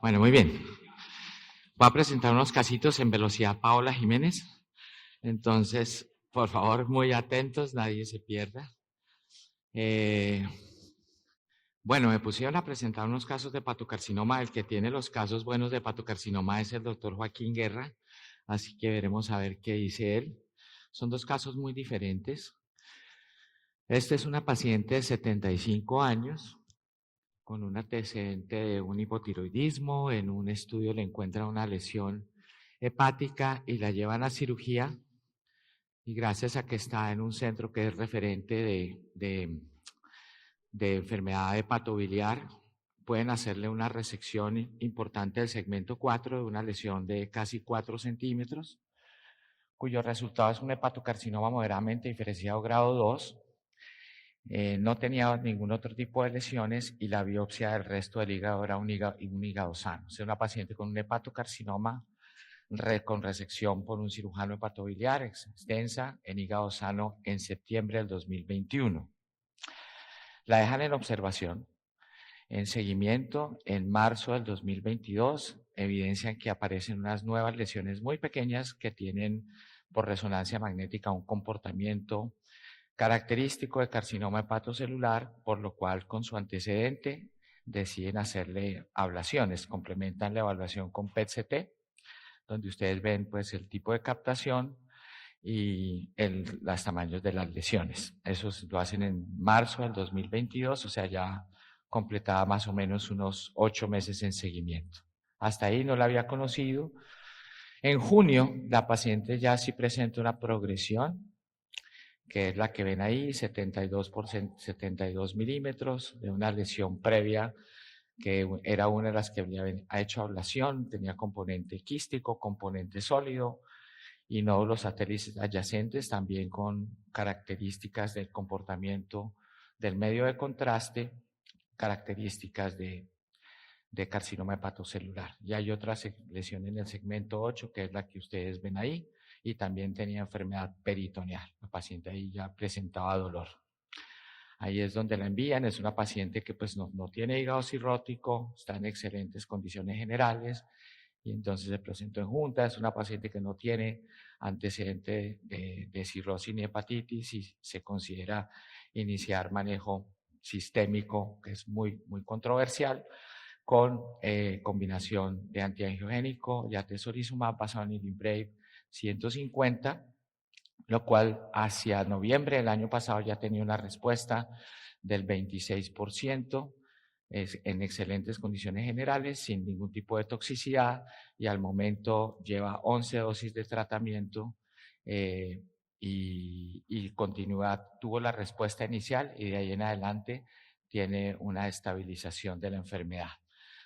Bueno, muy bien. Voy a presentar unos casitos en velocidad Paola Jiménez. Entonces, por favor, muy atentos, nadie se pierda. Bueno, me pusieron a presentar unos casos de hepatocarcinoma. El que tiene los casos buenos de hepatocarcinoma es el doctor Joaquín Guerra, así que veremos a ver qué dice él. Son dos casos muy diferentes. Este es una paciente de 75 años con un antecedente de un hipotiroidismo. En un estudio le encuentran una lesión hepática y la llevan a cirugía. Y gracias a que está en un centro que es referente de enfermedad hepatobiliar, pueden hacerle una resección importante del segmento 4 de una lesión de casi 4 centímetros, cuyo resultado es un hepatocarcinoma moderadamente diferenciado grado 2. No tenía ningún otro tipo de lesiones y la biopsia del resto del hígado era un hígado sano. Es una paciente con un hepatocarcinoma con resección por un cirujano hepatobiliar extensa en hígado sano en septiembre del 2021. La dejan en observación. En seguimiento, en marzo del 2022, evidencian que aparecen unas nuevas lesiones muy pequeñas que tienen por resonancia magnética un comportamiento característico de carcinoma hepatocelular, por lo cual con su antecedente deciden hacerle ablaciones, complementan la evaluación con PET-CT, donde ustedes ven pues el tipo de captación y los tamaños de las lesiones. Eso lo hacen en marzo del 2022, o sea, ya completaba más o menos unos 8 meses en seguimiento. Hasta ahí no la había conocido. En junio, la paciente ya sí presenta una progresión, que es la que ven ahí, 72 milímetros, de una lesión previa que era una de las que había hecho ablación, tenía componente quístico, componente sólido y nódulos satélites adyacentes, también con características del comportamiento del medio de contraste, características de carcinoma hepatocelular. Y hay otra lesión en el segmento 8, que es la que ustedes ven ahí, y también tenía enfermedad peritoneal. La paciente ahí ya presentaba dolor. Ahí es donde la envían. Es una paciente que pues no tiene hígado cirrótico, está en excelentes condiciones generales, y entonces se presentó en junta. Es una paciente que no tiene antecedente de cirrosis ni hepatitis y se considera iniciar manejo sistémico, que es muy controversial, con combinación de antiangiogénico y atezolizumab basado en Ilinbrave 150, lo cual hacia noviembre del año pasado ya tenía una respuesta del 26%, en excelentes condiciones generales, sin ningún tipo de toxicidad, y al momento lleva 11 dosis de tratamiento y continúa, tuvo la respuesta inicial y de ahí en adelante tiene una estabilización de la enfermedad.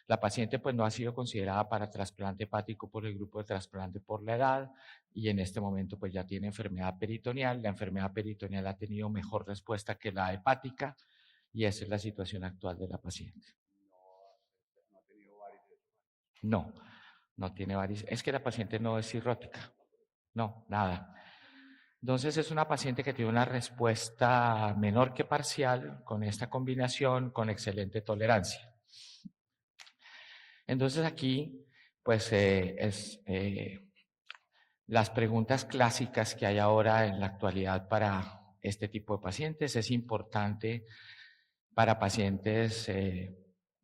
La paciente pues no ha sido considerada para trasplante hepático por el grupo de trasplante por la edad y en este momento pues ya tiene enfermedad peritoneal. La enfermedad peritoneal ha tenido mejor respuesta que la hepática y esa es la situación actual de la paciente. No, no tiene varices. Es que la paciente no es cirrótica. No, nada. Entonces es una paciente que tiene una respuesta menor que parcial con esta combinación con excelente tolerancia. Entonces aquí, pues las preguntas clásicas que hay ahora en la actualidad para este tipo de pacientes. Es importante para pacientes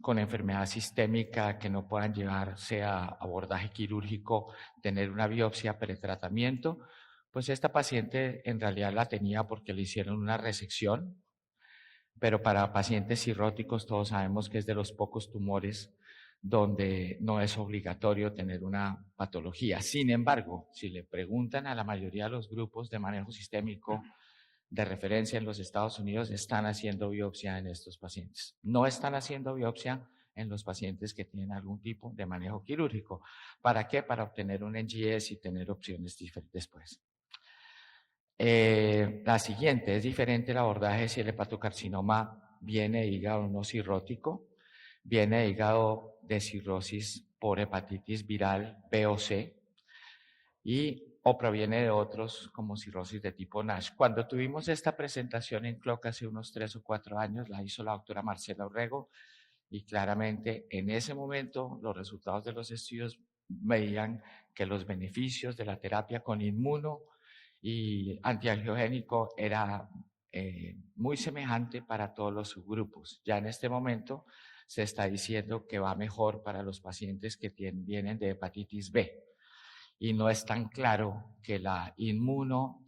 con enfermedad sistémica que no puedan llevarse a abordaje quirúrgico, tener una biopsia pretratamiento. Pues esta paciente en realidad la tenía porque le hicieron una resección, pero para pacientes cirróticos todos sabemos que es de los pocos tumores donde no es obligatorio tener una patología. Sin embargo, si le preguntan a la mayoría de los grupos de manejo sistémico de referencia en los Estados Unidos, están haciendo biopsia en estos pacientes. No están haciendo biopsia en los pacientes que tienen algún tipo de manejo quirúrgico. ¿Para qué? Para obtener un NGS y tener opciones diferentes después. La siguiente, es diferente el abordaje si el hepatocarcinoma viene de hígado no cirrótico, viene de hígado de cirrosis por hepatitis viral B o C o proviene de otros como cirrosis de tipo NASH. Cuando tuvimos esta presentación en CLOC hace unos 3 o 4 años, la hizo la doctora Marcela Orrego y claramente en ese momento los resultados de los estudios veían que los beneficios de la terapia con inmuno y antiangiogénico era muy semejante para todos los subgrupos. Ya en este momento se está diciendo que va mejor para los pacientes que vienen de hepatitis B y no es tan claro que la inmuno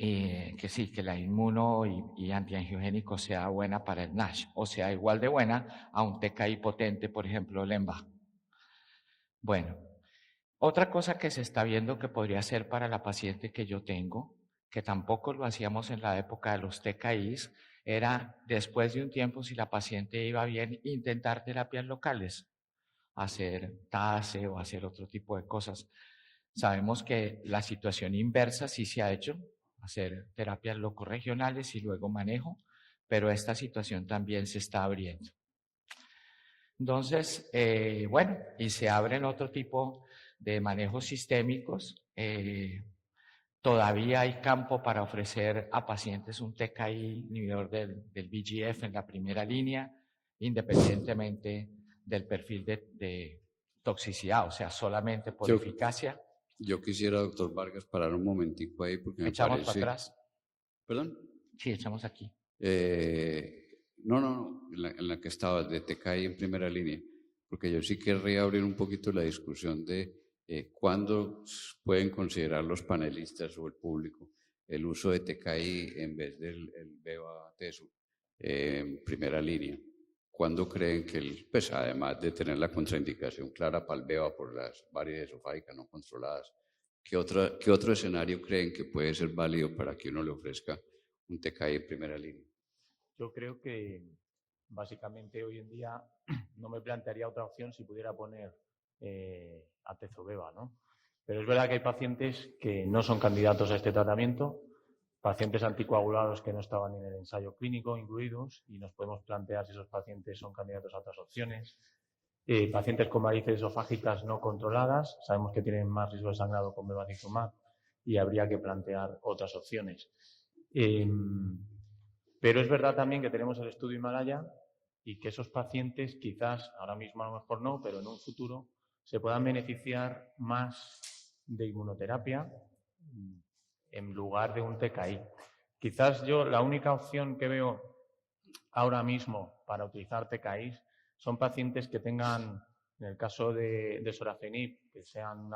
que sí, que la inmuno y antiangiogénico sea buena para el NASH, o sea igual de buena a un TKI potente, por ejemplo, LEMBA. Bueno, otra cosa que se está viendo que podría ser para la paciente que yo tengo, que tampoco lo hacíamos en la época de los TKIs, era después de un tiempo, si la paciente iba bien, intentar terapias locales, hacer TASE o hacer otro tipo de cosas. Sabemos que la situación inversa sí se ha hecho, hacer terapias locorregionales y luego manejo, pero esta situación también se está abriendo. Entonces, bueno, y se abren otro tipo de manejos sistémicos. Todavía hay campo para ofrecer a pacientes un TKI inhibidor del VEGF en la primera línea, independientemente del perfil de toxicidad, o sea, solamente por eficacia. Yo quisiera, doctor Vargas, parar un momentico ahí porque me ¿Echamos parece... para atrás? ¿Perdón? Sí, echamos aquí. No, en la que estaba, de TKI en primera línea, porque yo sí querría abrir un poquito la discusión de cuándo pueden considerar los panelistas o el público el uso de TKI en vez del beva-tesu en primera línea. ¿Cuándo creen que, pues además de tener la contraindicación clara para el beva por las varices esofágicas no controladas, ¿qué otro escenario creen que puede ser válido para que uno le ofrezca un TKI en primera línea? Yo creo que básicamente hoy en día no me plantearía otra opción si pudiera poner atezolizumab, ¿no? Pero es verdad que hay pacientes que no son candidatos a este tratamiento, pacientes anticoagulados que no estaban en el ensayo clínico incluidos, y nos podemos plantear si esos pacientes son candidatos a otras opciones. Pacientes con varices esofágicas no controladas, sabemos que tienen más riesgo de sangrado con bevacizumab y habría que plantear otras opciones. Pero es verdad también que tenemos el estudio Himalaya y que esos pacientes quizás, ahora mismo a lo mejor no, pero en un futuro, se puedan beneficiar más de inmunoterapia en lugar de un TKI. Quizás yo la única opción que veo ahora mismo para utilizar TKIs son pacientes que tengan, en el caso de sorafenib, que sean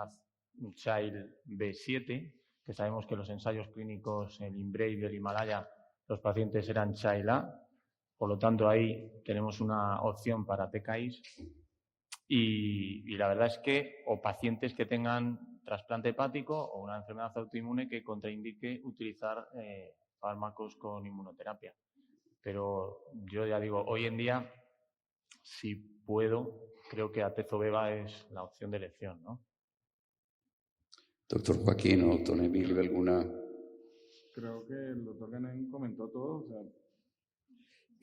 un Child B7, que sabemos que los ensayos clínicos, el IMBRAVE y el Himalaya, los pacientes eran Child A, por lo tanto ahí tenemos una opción para TKIs. Y la verdad es que, o pacientes que tengan trasplante hepático o una enfermedad autoinmune que contraindique utilizar fármacos con inmunoterapia. Pero yo ya digo, hoy en día, si puedo, creo que atezolizumab es la opción de elección, ¿no? Doctor Joaquín o doctor Emilio, ¿alguna? Creo que el doctor Ganén comentó todo, o sea,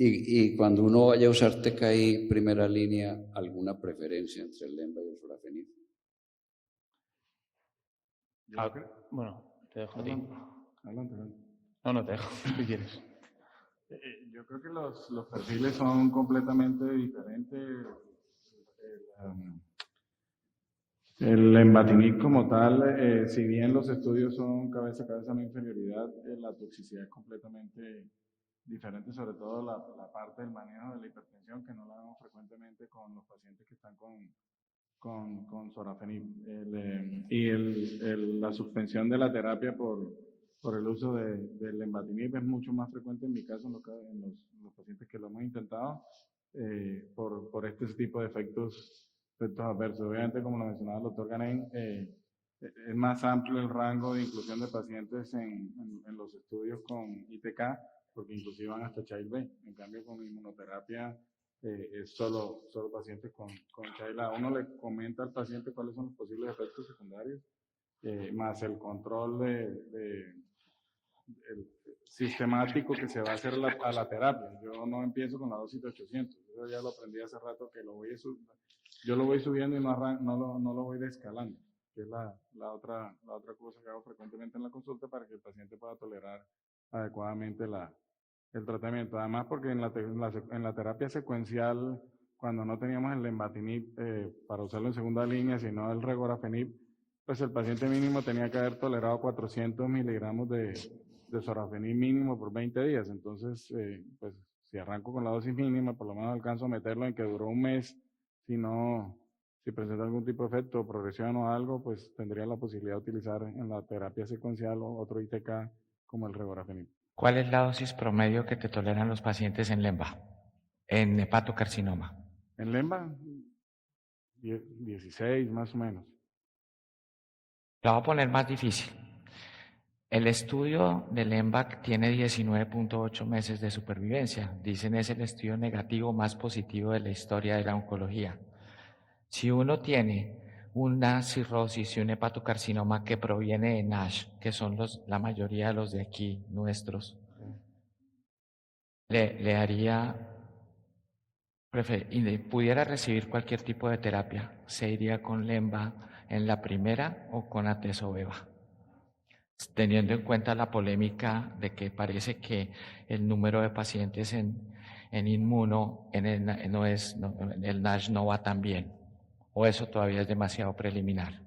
Y cuando uno vaya a usar TKI primera línea, ¿alguna preferencia entre el LEMBA y el sorafenib? Bueno, te dejo a ti. Adelante. No, te dejo, si quieres. Yo creo que los perfiles son completamente diferentes. El embatinib como tal, si bien los estudios son cabeza a cabeza no inferioridad, la toxicidad es completamente diferente, sobre todo la parte del manejo de la hipertensión, que no la vemos frecuentemente con los pacientes que están con sorafenib. La suspensión de la terapia por el uso del embatinib es mucho más frecuente en mi caso en los pacientes que lo hemos intentado por este tipo de efectos adversos. Obviamente, como lo mencionaba el doctor Ganén, es más amplio el rango de inclusión de pacientes en los estudios con ITK, porque inclusive van hasta Child B. En cambio, con inmunoterapia es solo pacientes con Child A. Uno le comenta al paciente cuáles son los posibles efectos secundarios, más el control el sistemático que se va a hacer a la terapia. Yo no empiezo con la dosis de 800. Yo ya lo aprendí hace rato que yo lo voy subiendo y no lo voy descalando, que es la otra cosa que hago frecuentemente en la consulta para que el paciente pueda tolerar adecuadamente el tratamiento. Además, porque en la terapia secuencial, cuando no teníamos el lenvatinib para usarlo en segunda línea, sino el regorafenib, pues el paciente mínimo tenía que haber tolerado 400 miligramos de sorafenib mínimo por 20 días. Entonces, pues si arranco con la dosis mínima, por lo menos alcanzo a meterlo en que duró un mes. Si presenta algún tipo de efecto, progresión o algo, pues tendría la posibilidad de utilizar en la terapia secuencial o otro ITK como el regorafenib. ¿Cuál es la dosis promedio que te toleran los pacientes en LEMBA, en hepatocarcinoma? En LEMBA, 16 más o menos. La voy a poner más difícil. El estudio del EMBAC tiene 19.8 meses de supervivencia. Dicen es el estudio negativo más positivo de la historia de la oncología. Si uno tiene una cirrosis y un hepatocarcinoma que proviene de NASH, que son la mayoría de los de aquí nuestros, le haría, pudiera recibir cualquier tipo de terapia, se iría con LEMBA en la primera o con atezolizumab, teniendo en cuenta la polémica de que parece que el número de pacientes en inmuno en el NASH no va tan bien, o eso todavía es demasiado preliminar.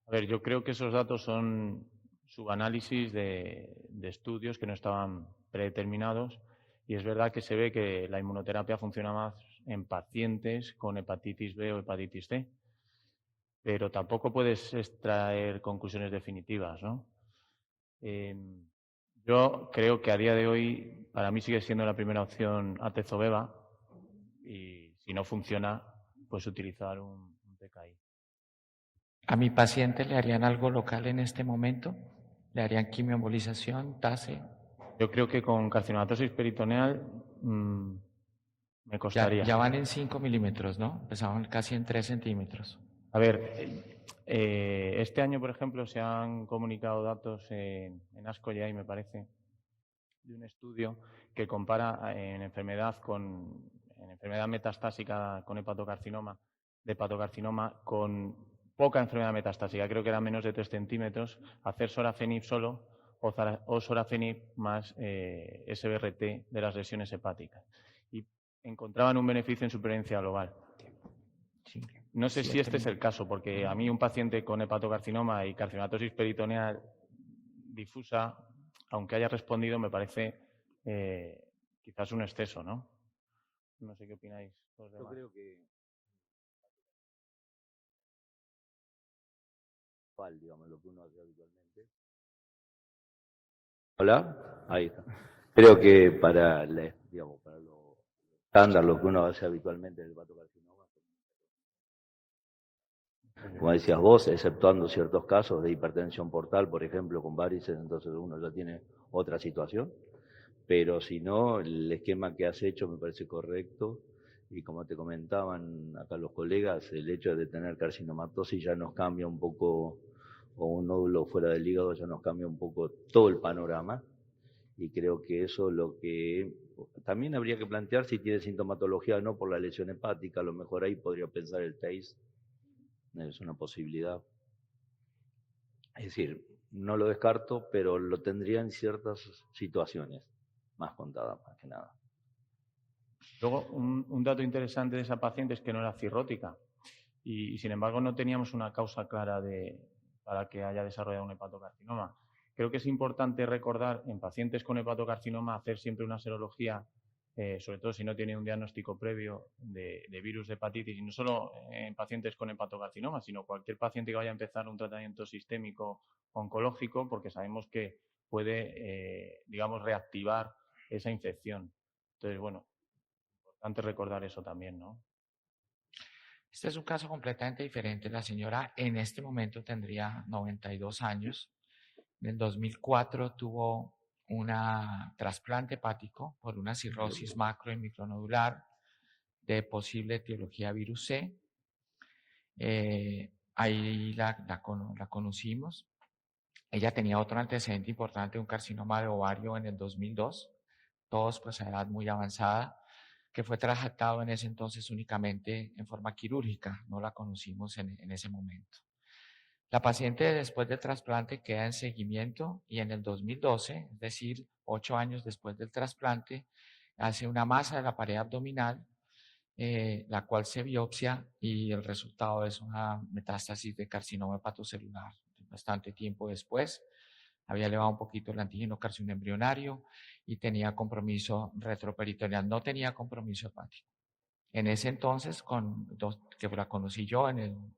A ver, yo creo que esos datos son subanálisis de estudios que no estaban predeterminados, y es verdad que se ve que la inmunoterapia funciona más en pacientes con hepatitis B o hepatitis C, pero tampoco puedes extraer conclusiones definitivas, ¿no? Yo creo que a día de hoy para mí sigue siendo la primera opción atezolizumab, y si no funciona, pues utilizar un TKI. ¿A mi paciente le harían algo local en este momento? ¿Le harían quimioembolización, TASE? Yo creo que con carcinomatosis peritoneal me costaría. Ya van en 5 milímetros, ¿no? Empezaban casi en 3 centímetros. A ver, este año, por ejemplo, se han comunicado datos en ASCO-GI, me parece, de un estudio que compara en enfermedad metastásica con hepatocarcinoma, con poca enfermedad metastásica, creo que era menos de 3 centímetros, hacer sorafenib solo o sorafenib más SBRT de las lesiones hepáticas. Y encontraban un beneficio en supervivencia global. No sé si este es el caso, porque a mí un paciente con hepatocarcinoma y carcinomatosis peritoneal difusa, aunque haya respondido, me parece quizás un exceso, ¿no? No sé qué opináis los demás. Yo creo que digamos, lo que uno hace habitualmente. Hola, ahí está. Creo que para lo estándar, lo que uno hace habitualmente en el hepatocarcinoma, como decías vos, exceptuando ciertos casos de hipertensión portal, por ejemplo, con varices, entonces uno ya tiene otra situación. Pero si no, el esquema que has hecho me parece correcto. Y como te comentaban acá los colegas, el hecho de tener carcinomatosis ya nos cambia un poco, o un nódulo fuera del hígado ya nos cambia un poco todo el panorama. Y creo que eso lo que también habría que plantear si tiene sintomatología o no por la lesión hepática. A lo mejor ahí podría pensar el TACE, es una posibilidad. Es decir, no lo descarto, pero lo tendría en ciertas situaciones más contadas, más que nada. Luego, un dato interesante de esa paciente es que no era cirrótica y sin embargo no teníamos una causa clara para que haya desarrollado un hepatocarcinoma. Creo que es importante recordar en pacientes con hepatocarcinoma hacer siempre una serología, sobre todo si no tiene un diagnóstico previo de virus de hepatitis, y no solo en pacientes con hepatocarcinoma, sino cualquier paciente que vaya a empezar un tratamiento sistémico oncológico, porque sabemos que puede, reactivar esa infección. Entonces, bueno, importante recordar eso también, ¿no? Este es un caso completamente diferente. La señora en este momento tendría 92 años. En el 2004 tuvo un trasplante hepático por una cirrosis macro y micronodular de posible etiología virus C. Ahí la conocimos. Ella tenía otro antecedente importante, un carcinoma de ovario en el 2002, todos pues a edad muy avanzada, que fue tratado en ese entonces únicamente en forma quirúrgica, no la conocimos en ese momento. La paciente después del trasplante queda en seguimiento y en el 2012, es decir, 8 años después del trasplante, hace una masa de la pared abdominal, la cual se biopsia y el resultado es una metástasis de carcinoma hepatocelular. Bastante tiempo después, había elevado un poquito el antígeno carcinoembrionario y tenía compromiso retroperitoneal, no tenía compromiso hepático. En ese entonces, que la conocí yo en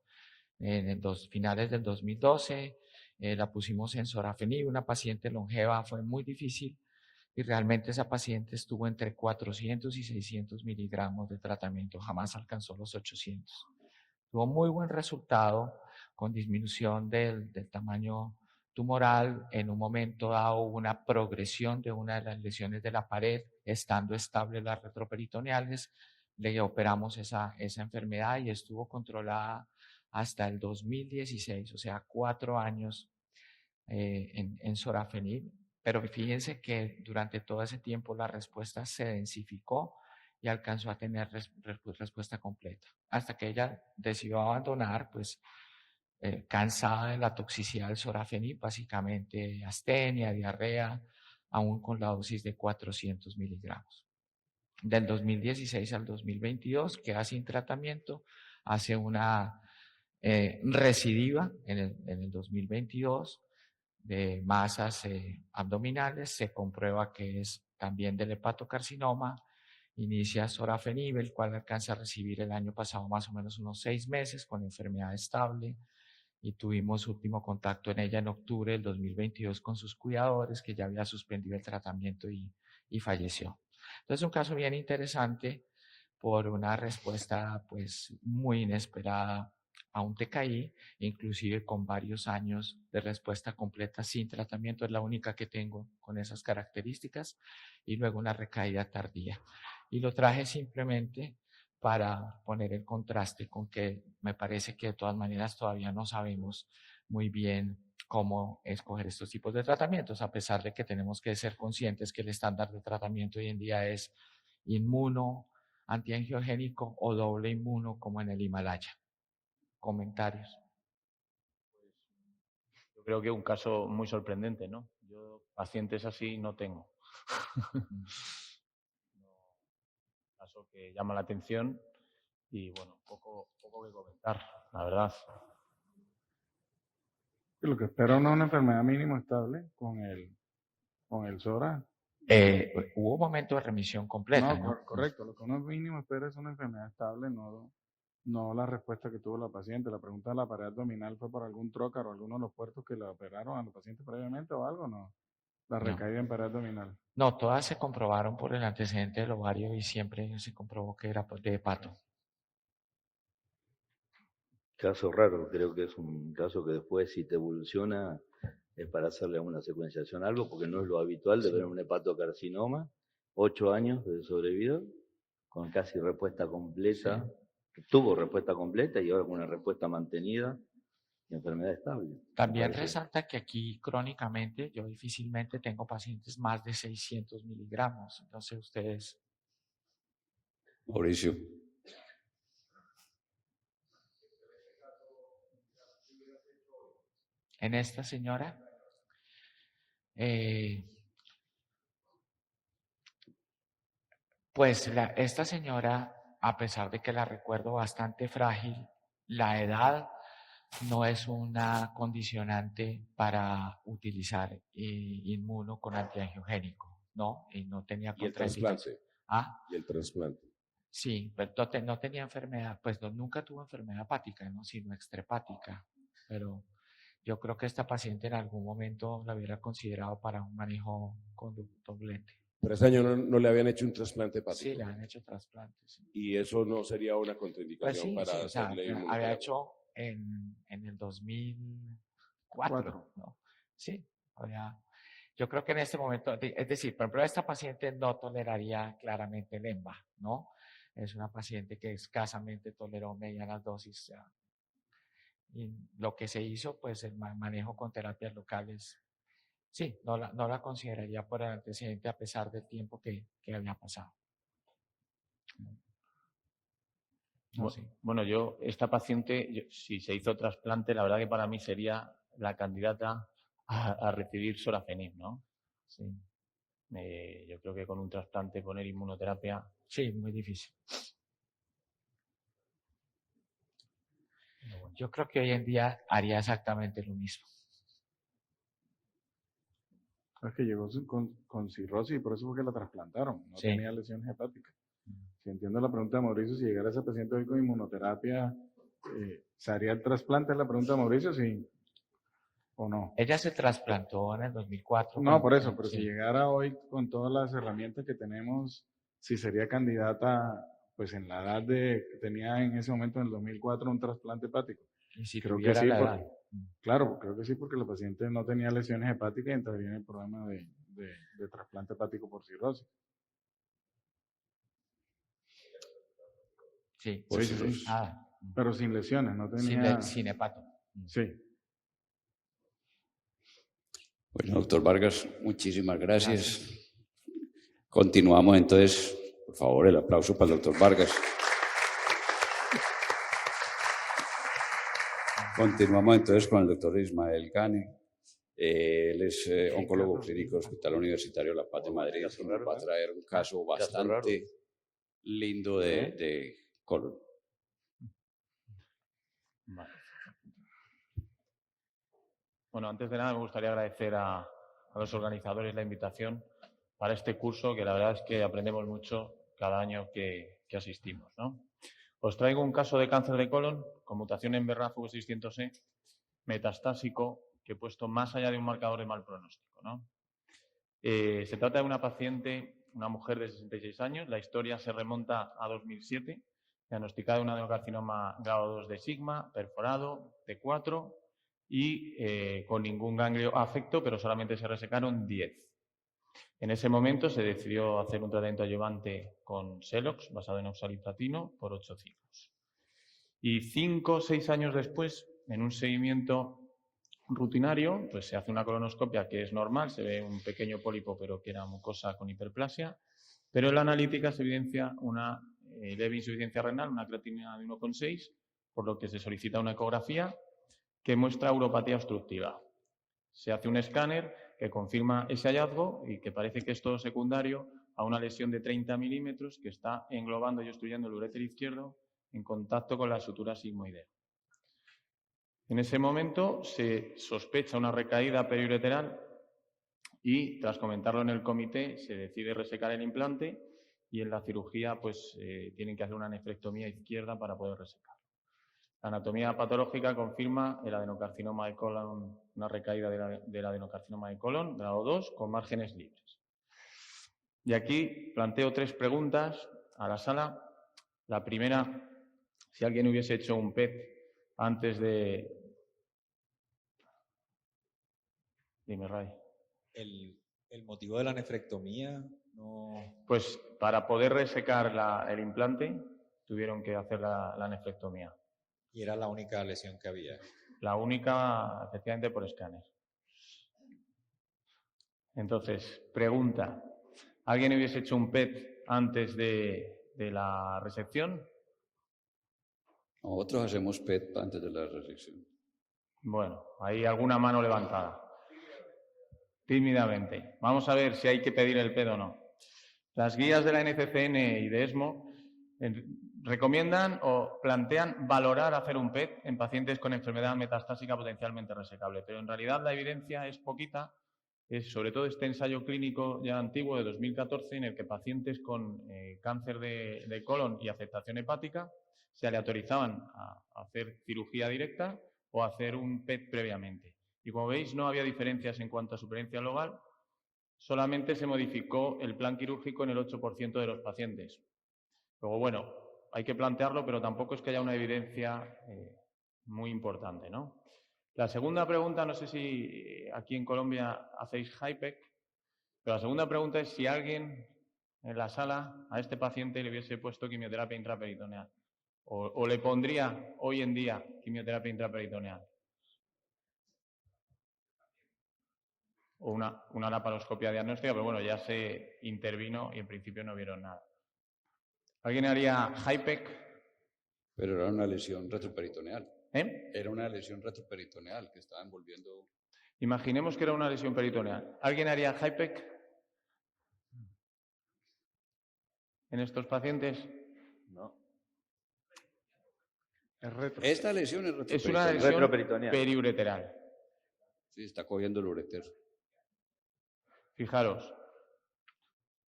finales del 2012, la pusimos en sorafenib, una paciente longeva, fue muy difícil y realmente esa paciente estuvo entre 400 y 600 miligramos de tratamiento, jamás alcanzó los 800. Tuvo muy buen resultado con disminución del tamaño tumoral. En un momento dado hubo una progresión de una de las lesiones de la pared, estando estables las retroperitoneales, le operamos esa enfermedad y estuvo controlada hasta el 2016, o sea, 4 años en sorafenib. Pero fíjense que durante todo ese tiempo la respuesta se densificó y alcanzó a tener respuesta completa. Hasta que ella decidió abandonar, pues cansada de la toxicidad del sorafenib, básicamente astenia, diarrea, aún con la dosis de 400 miligramos. Del 2016 al 2022 queda sin tratamiento, hace una recidiva en el 2022 de masas abdominales, se comprueba que es también del hepatocarcinoma, inicia sorafenib, el cual alcanza a recibir el año pasado más o menos unos 6 meses con enfermedad estable y tuvimos último contacto en ella en octubre del 2022 con sus cuidadores, que ya había suspendido el tratamiento y falleció. Entonces, un caso bien interesante por una respuesta pues muy inesperada a un TKI, inclusive con varios años de respuesta completa sin tratamiento, es la única que tengo con esas características, y luego una recaída tardía. Y lo traje simplemente para poner el contraste con que me parece que de todas maneras todavía no sabemos muy bien cómo escoger estos tipos de tratamientos, a pesar de que tenemos que ser conscientes que el estándar de tratamiento hoy en día es inmuno, antiangiogénico o doble inmuno como en el Himalaya. Comentarios. Yo creo que es un caso muy sorprendente, ¿no? Yo pacientes así no tengo. Un caso que llama la atención y, bueno, poco que comentar, la verdad. Lo que espero no es una enfermedad mínimo estable con el SORA. Hubo un momento de remisión completa, ¿no? Correcto. Lo que uno mínimo espera es una enfermedad estable, no la respuesta que tuvo la paciente. La pregunta de la pared abdominal fue por algún trocar o alguno de los puertos que la operaron a la paciente previamente o algo, ¿no? La recaída en pared abdominal. No, todas se comprobaron por el antecedente del ovario y siempre se comprobó que era de hepato. Caso raro, creo que es un caso que después, si te evoluciona, es para hacerle una secuenciación algo, porque no es lo habitual de ver un hepatocarcinoma, 8 años de sobrevida, con casi respuesta completa, tuvo respuesta completa y ahora con una respuesta mantenida y enfermedad estable. También resalta que aquí crónicamente yo difícilmente tengo pacientes más de 600 miligramos, entonces ustedes... Mauricio. En esta señora, pues esta señora, a pesar de que la recuerdo bastante frágil, la edad no es una condicionante para utilizar inmuno con antiangiogénico, ¿no? Y no tenía ¿Y el trasplante? Ah, ¿Y el trasplante? sí, pero no tenía enfermedad, pues nunca tuvo enfermedad hepática, ¿no? Sino extrahepática, pero yo creo que esta paciente en algún momento la hubiera considerado para un manejo conductoblete. Pero ese año no le habían hecho un trasplante hepático. Sí, le han hecho trasplantes. Sí. ¿Y eso no sería una Pues contraindicación sí, para sí, o sea, hacerle había inmunoterapia? hecho en el 2004, ¿no? Sí, yo creo que en este momento, es decir, por ejemplo, esta paciente no toleraría claramente el EMBA, ¿no? Es una paciente que escasamente toleró medianas dosis. Y lo que se hizo, pues el manejo con terapias locales, sí, no la consideraría por el antecedente a pesar del tiempo que había pasado. No sé. Bueno, esta paciente, si se hizo trasplante, la verdad que para mí sería la candidata a recibir sorafenib, ¿no? Sí, Yo creo que con un trasplante poner inmunoterapia. sí, muy difícil. Yo creo que hoy en día haría exactamente lo mismo. Es que llegó con cirrosis y por eso fue que la trasplantaron. No Sí. tenía lesiones hepáticas. Si entiendo la pregunta de Mauricio, si llegara ese paciente hoy con inmunoterapia, ¿se haría el trasplante? Es la pregunta de Mauricio, sí o no. Ella se trasplantó en el 2004. No, por eso, pero sí. si llegara hoy con todas las herramientas que tenemos, si sería candidata, pues en la edad que tenía en ese momento, en el 2004, un trasplante hepático. Y si Creo que tuviera sí, la porque, edad. claro, creo que sí, porque la paciente no tenía lesiones hepáticas y entraría en el programa de trasplante hepático por cirrosis. Sí. Por Sí, sí, cirrosis. sí. Ah, Pero sin lesiones, no tenía... sin hepato. Sí. Bueno, doctor Vargas, muchísimas gracias. Continuamos entonces, por favor, el aplauso para el doctor Vargas. Continuamos entonces con el doctor Ismael Gani. Él es oncólogo clínico del Hospital Universitario La Paz de Madrid y nos va a traer un caso bastante lindo de colon. Vale. Bueno, antes de nada me gustaría agradecer a los organizadores la invitación para este curso, que la verdad es que aprendemos mucho cada año que asistimos, ¿no? Os traigo un caso de cáncer de colon con mutación en BRAF V600E metastásico que he puesto más allá de un marcador de mal pronóstico, ¿no? Se trata de una paciente, una mujer de 66 años. La historia se remonta a 2007, diagnosticada de un adenocarcinoma grado 2 de sigma, perforado, T4 y con ningún ganglio afecto, pero solamente se resecaron 10. En ese momento se decidió hacer un tratamiento adyuvante con Celox, basado en oxaliplatino, por 8 ciclos. Y 5 o 6 años después, en un seguimiento rutinario, pues se hace una colonoscopia que es normal, se ve un pequeño pólipo, pero que era mucosa con hiperplasia, pero en la analítica se evidencia una leve insuficiencia renal, una creatinina de 1,6, por lo que se solicita una ecografía que muestra uropatía obstructiva. Se hace un escáner que confirma ese hallazgo y que parece que es todo secundario a una lesión de 30 milímetros que está englobando y obstruyendo el uréter izquierdo en contacto con la sutura sigmoidea. En ese momento se sospecha una recaída periureteral y, tras comentarlo en el comité, se decide resecar el implante y en la cirugía pues tienen que hacer una nefrectomía izquierda para poder resecar. La anatomía patológica confirma el adenocarcinoma de colon, una recaída del adenocarcinoma de colon, grado 2, con márgenes libres. Y aquí planteo 3 preguntas a la sala. La primera, si alguien hubiese hecho un PET antes de... Dime, Ray. El motivo de la nefrectomía no... Pues para poder resecar el implante tuvieron que hacer la nefrectomía. Y era la única lesión que había. La única, efectivamente, por escáner. Entonces, pregunta, ¿alguien hubiese hecho un PET antes de la resección? Nosotros hacemos PET antes de la resección. Bueno, hay alguna mano levantada. Tímidamente. Vamos a ver si hay que pedir el PET o no. Las guías de la NCCN y de ESMO recomiendan o plantean valorar hacer un PET en pacientes con enfermedad metastásica potencialmente resecable, pero en realidad la evidencia es poquita. Es sobre todo este ensayo clínico ya antiguo de 2014 en el que pacientes con cáncer de colon y afectación hepática se aleatorizaban a hacer cirugía directa o a hacer un PET previamente. Y como veis, no había diferencias en cuanto a supervivencia global, solamente se modificó el plan quirúrgico en el 8% de los pacientes. Luego, bueno, hay que plantearlo, pero tampoco es que haya una evidencia muy importante, ¿no? La segunda pregunta, no sé si aquí en Colombia hacéis HIPEC, pero la segunda pregunta es si alguien en la sala a este paciente le hubiese puesto quimioterapia intraperitoneal o le pondría hoy en día quimioterapia intraperitoneal. O una laparoscopia diagnóstica, pero bueno, ya se intervino y en principio no vieron nada. ¿Alguien haría HIPEC? Pero era una lesión retroperitoneal. ¿Eh? Era una lesión retroperitoneal que estaba envolviendo. Imaginemos que era una lesión peritoneal. ¿Alguien haría HIPEC en estos pacientes? No. Esta lesión es Es una retroperitoneal. lesión Retroperitoneal. periureteral. Sí, está cogiendo el ureter. Fijaros.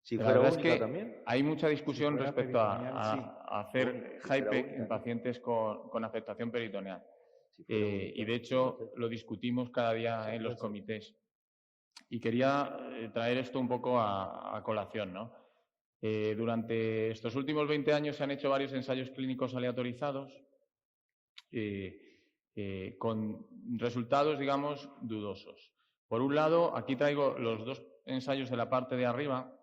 Si La fuera verdad es única que también. hay mucha discusión fuera respecto peritoneal, sí. a hacer Si fuera HIPEC única, en ¿no? pacientes con afectación peritoneal. Si fuera única, Y de hecho lo discutimos cada día en los comités. Y quería traer esto un poco a colación, ¿no? Durante estos últimos 20 años se han hecho varios ensayos clínicos aleatorizados con resultados, digamos, dudosos. Por un lado, aquí traigo los dos ensayos de la parte de arriba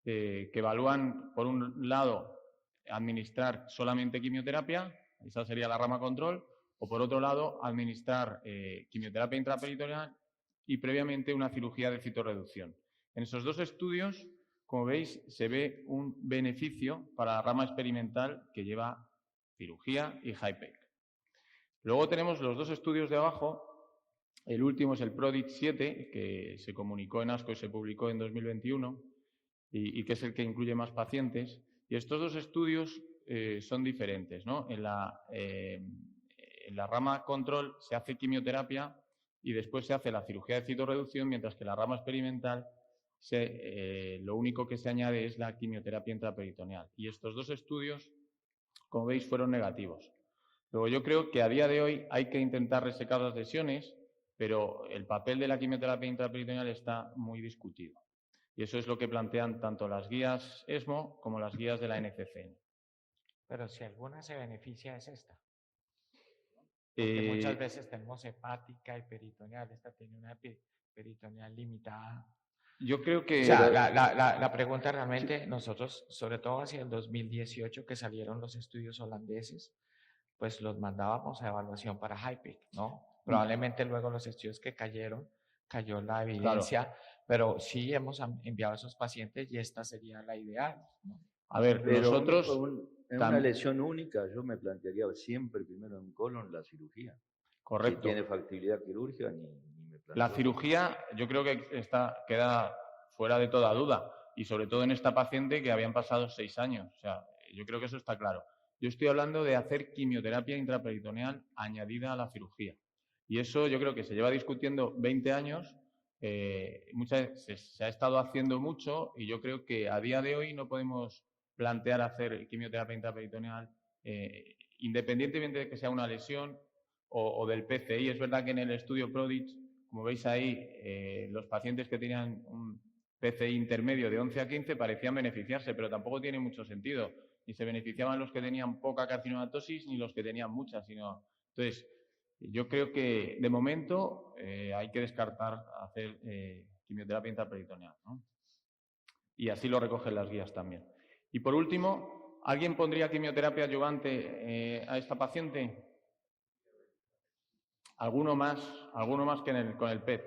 que evalúan, por un lado, administrar solamente quimioterapia, esa sería la rama control, o por otro lado, administrar quimioterapia intraperitoneal y previamente una cirugía de citorreducción. En esos dos estudios, como veis, se ve un beneficio para la rama experimental que lleva cirugía y HIPEC. Luego tenemos los dos estudios de abajo. El último es el PRODIGT 7, que se comunicó en ASCO y se publicó en 2021 y que es el que incluye más pacientes. Y estos dos estudios son diferentes, ¿no? En la rama control se hace quimioterapia y después se hace la cirugía de citorreducción, mientras que en la rama experimental lo único que se añade es la quimioterapia intraperitoneal. Y estos dos estudios, como veis, fueron negativos. Luego, yo creo que a día de hoy hay que intentar resecar las lesiones, pero el papel de la quimioterapia intraperitoneal está muy discutido. Y eso es lo que plantean tanto las guías ESMO como las guías de la NCCN. Pero si alguna se beneficia es esta. Porque muchas veces tenemos hepática y peritoneal. Esta tiene una peritoneal limitada. Yo creo que... O sea, la pregunta realmente, nosotros, sobre todo hacia el 2018 que salieron los estudios holandeses, pues los mandábamos a evaluación para HIPEC, ¿no? Probablemente luego los estudios que cayó la evidencia, pero sí hemos enviado a esos pacientes y esta sería la ideal, ¿no? A ver, Pero nosotros... en una lesión única yo me plantearía siempre primero en colon la cirugía. Correcto. Si tiene factibilidad quirúrgica ni me planteo. La cirugía yo creo que queda fuera de toda duda y sobre todo en esta paciente que habían pasado 6 años. O sea, yo creo que eso está claro. Yo estoy hablando de hacer quimioterapia intraperitoneal añadida a la cirugía. Y eso yo creo que se lleva discutiendo 20 años, se ha estado haciendo mucho y yo creo que a día de hoy no podemos plantear hacer quimioterapia intraperitoneal independientemente de que sea una lesión o del PCI. Es verdad que en el estudio PRODIGT, como veis ahí, los pacientes que tenían un PCI intermedio de 11 a 15 parecían beneficiarse, pero tampoco tiene mucho sentido. Ni se beneficiaban los que tenían poca carcinomatosis ni los que tenían mucha, sino... Entonces, yo creo que de momento hay que descartar hacer quimioterapia intraperitoneal, ¿no? Y así lo recogen las guías también. Y por último, ¿alguien pondría quimioterapia adyuvante a esta paciente? ¿Alguno más que con el PET?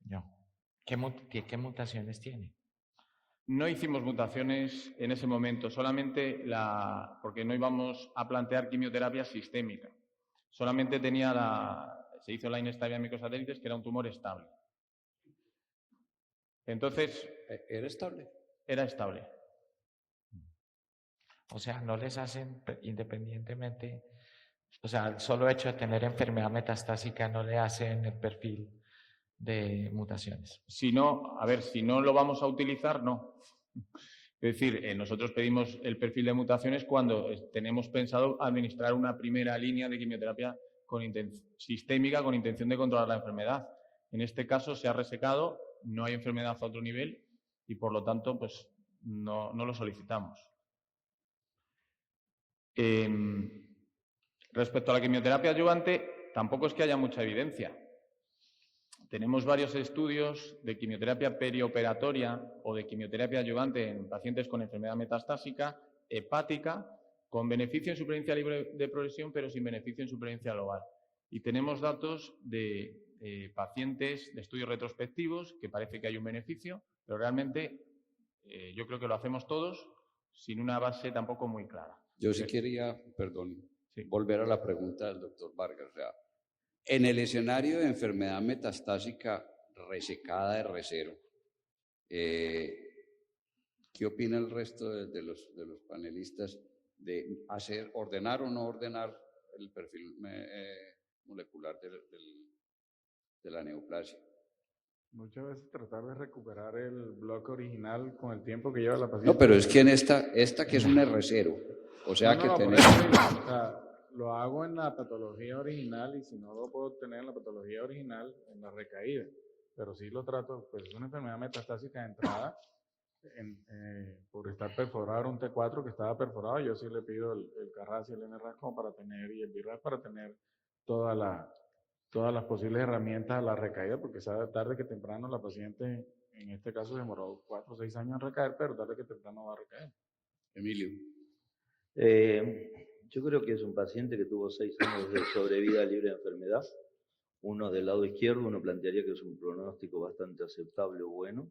No. ¿Qué mutaciones tiene? No hicimos mutaciones en ese momento, solamente porque no íbamos a plantear quimioterapia sistémica. Solamente se hizo la inestabilidad de microsatélites, que era un tumor estable. Entonces... ¿Era estable? Era estable. O sea, no les hacen independientemente, o sea, el solo hecho de tener enfermedad metastásica no le hacen el perfil de mutaciones. Si no lo vamos a utilizar, no. Es decir, nosotros pedimos el perfil de mutaciones cuando tenemos pensado administrar una primera línea de quimioterapia sistémica con intención de controlar la enfermedad. En este caso se ha resecado, no hay enfermedad a otro nivel y por lo tanto pues no lo solicitamos. Respecto a la quimioterapia adyuvante, tampoco es que haya mucha evidencia. Tenemos varios estudios de quimioterapia perioperatoria o de quimioterapia adyuvante en pacientes con enfermedad metastásica, hepática, con beneficio en supervivencia libre de progresión, pero sin beneficio en supervivencia global. Y tenemos datos de pacientes de estudios retrospectivos que parece que hay un beneficio, pero realmente yo creo que lo hacemos todos sin una base tampoco muy clara. Yo sí quería, perdón, Sí. volver a la pregunta del doctor Vargas. O sea, en el escenario de enfermedad metastásica resecada de R0, ¿qué opina el resto de los panelistas de ordenar o no ordenar el perfil molecular de la neoplasia? Muchas veces tratar de recuperar el bloque original con el tiempo que lleva la paciente. No, pero es que en esta que es un R0, o sea que por tenemos... eso digo, o sea, lo hago en la patología original y si no lo puedo tener en la patología original, en la recaída. Pero sí lo trato, pues es una enfermedad metastásica de entrada, por estar perforado un T4 que estaba perforado, yo sí le pido el CARRAS y el NRAS como para tener, y el BRAF para tener todas las posibles herramientas a la recaída, porque sabe tarde que temprano la paciente, en este caso demoró 4 o 6 años en recaer, pero tarde que temprano va a recaer. Emilio. Yo creo que es un paciente que tuvo 6 años de sobrevida libre de enfermedad. Uno del lado izquierdo, uno plantearía que es un pronóstico bastante aceptable o bueno.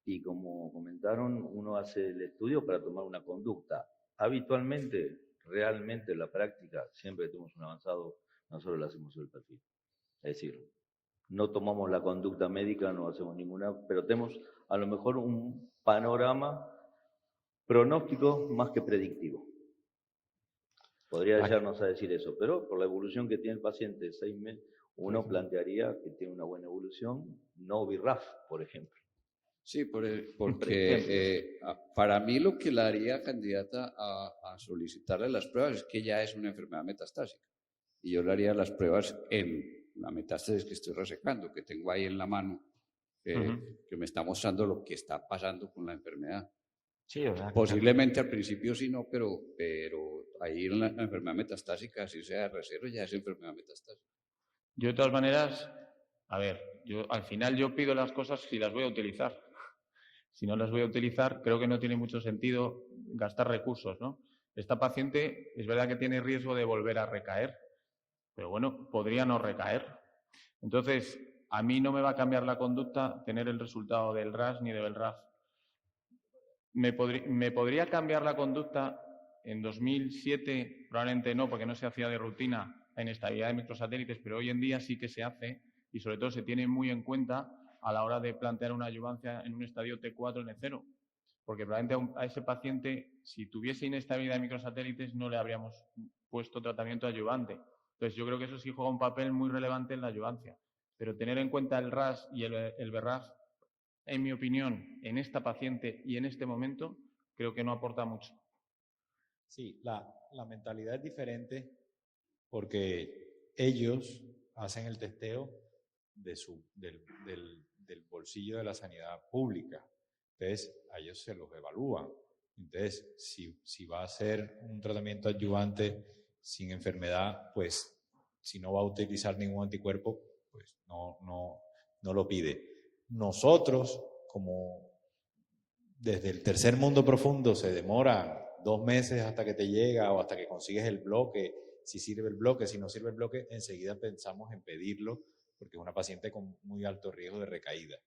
Y como comentaron, uno hace el estudio para tomar una conducta. Habitualmente, realmente en la práctica, siempre que tenemos un avanzado, nosotros le hacemos el perfil. Es decir, no tomamos la conducta médica, no hacemos ninguna, pero tenemos a lo mejor un panorama pronóstico más que predictivo. Podría llegarnos a decir eso, pero por la evolución que tiene el paciente de 6 meses, uno plantearía que tiene una buena evolución, no BRAF, por ejemplo. Sí, porque para mí lo que la haría candidata a solicitarle las pruebas es que ya es una enfermedad metastásica. Y yo le haría las pruebas en la metástasis que estoy resecando, que tengo ahí en la mano, que me está mostrando lo que está pasando con la enfermedad. Sí, ¿verdad? Posiblemente al principio sí no, pero ahí en la enfermedad metastásica, si sea R0, ya es enfermedad metastásica. Yo de todas maneras, a ver, al final yo pido las cosas si las voy a utilizar. Si no las voy a utilizar, creo que no tiene mucho sentido gastar recursos, ¿no? Esta paciente es verdad que tiene riesgo de volver a recaer, pero bueno, podría no recaer. Entonces, a mí no me va a cambiar la conducta tener el resultado del RAS ni del RAF. ¿Me podría cambiar la conducta en 2007? Probablemente no, porque no se hacía de rutina la inestabilidad de microsatélites, pero hoy en día sí que se hace y sobre todo se tiene muy en cuenta a la hora de plantear una adyuvancia en un estadio T4 N0. Porque probablemente a ese paciente, si tuviese inestabilidad de microsatélites, no le habríamos puesto tratamiento adyuvante. Entonces yo creo que eso sí juega un papel muy relevante en la adyuvancia. Pero tener en cuenta el RAS y el BRAF, en mi opinión, en esta paciente y en este momento, creo que no aporta mucho. Sí, la mentalidad es diferente porque ellos hacen el testeo del bolsillo de la sanidad pública. Entonces, a ellos se los evalúan. Entonces, si va a hacer un tratamiento adyuvante sin enfermedad, pues si no va a utilizar ningún anticuerpo, pues no lo pide. Nosotros, como desde el tercer mundo profundo se demora 2 meses hasta que te llega o hasta que consigues el bloque, si sirve el bloque, si no sirve el bloque, enseguida pensamos en pedirlo porque es una paciente con muy alto riesgo de recaída.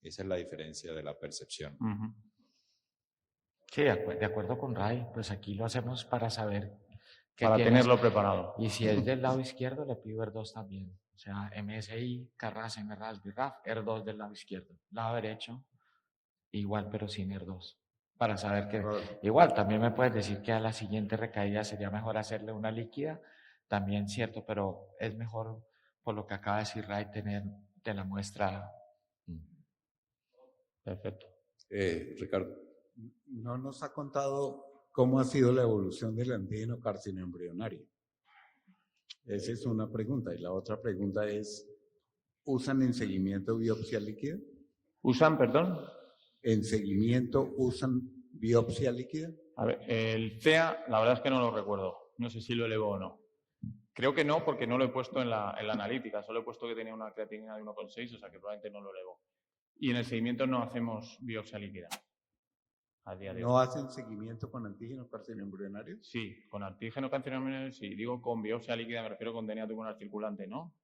Esa es la diferencia de la percepción. Sí, de acuerdo con Ray, pues aquí lo hacemos para saber que para tenerlo preparado. Y si es del lado izquierdo, le pido R2 también. O sea, MSI, CARRAS, MRAS, BRAF, R2 del lado izquierdo. Lado derecho, igual, pero sin R2. Para saber que... Igual, también me puedes decir que a la siguiente recaída sería mejor hacerle una líquida. También cierto, pero es mejor, por lo que acaba de decir Ray, tener de la muestra. Perfecto. Ricardo. No nos ha contado cómo ha sido la evolución del antígeno carcinoembrionario. Esa es una pregunta. Y la otra pregunta es, ¿usan en seguimiento biopsia líquida? ¿Usan, perdón? ¿En seguimiento usan biopsia líquida? A ver, el CEA, la verdad es que no lo recuerdo. No sé si lo elevó o no. Creo que no, porque no lo he puesto en la analítica. Solo he puesto que tenía una creatinina de 1,6, o sea que probablemente no lo elevó. Y en el seguimiento no hacemos biopsia líquida. A día de hoy. ¿No hacen seguimiento con antígeno carcinoembrionario? Sí, con antígeno carcinoembrionario sí. Digo con biopsia líquida, me refiero con DNA tumoral circulante, ¿no?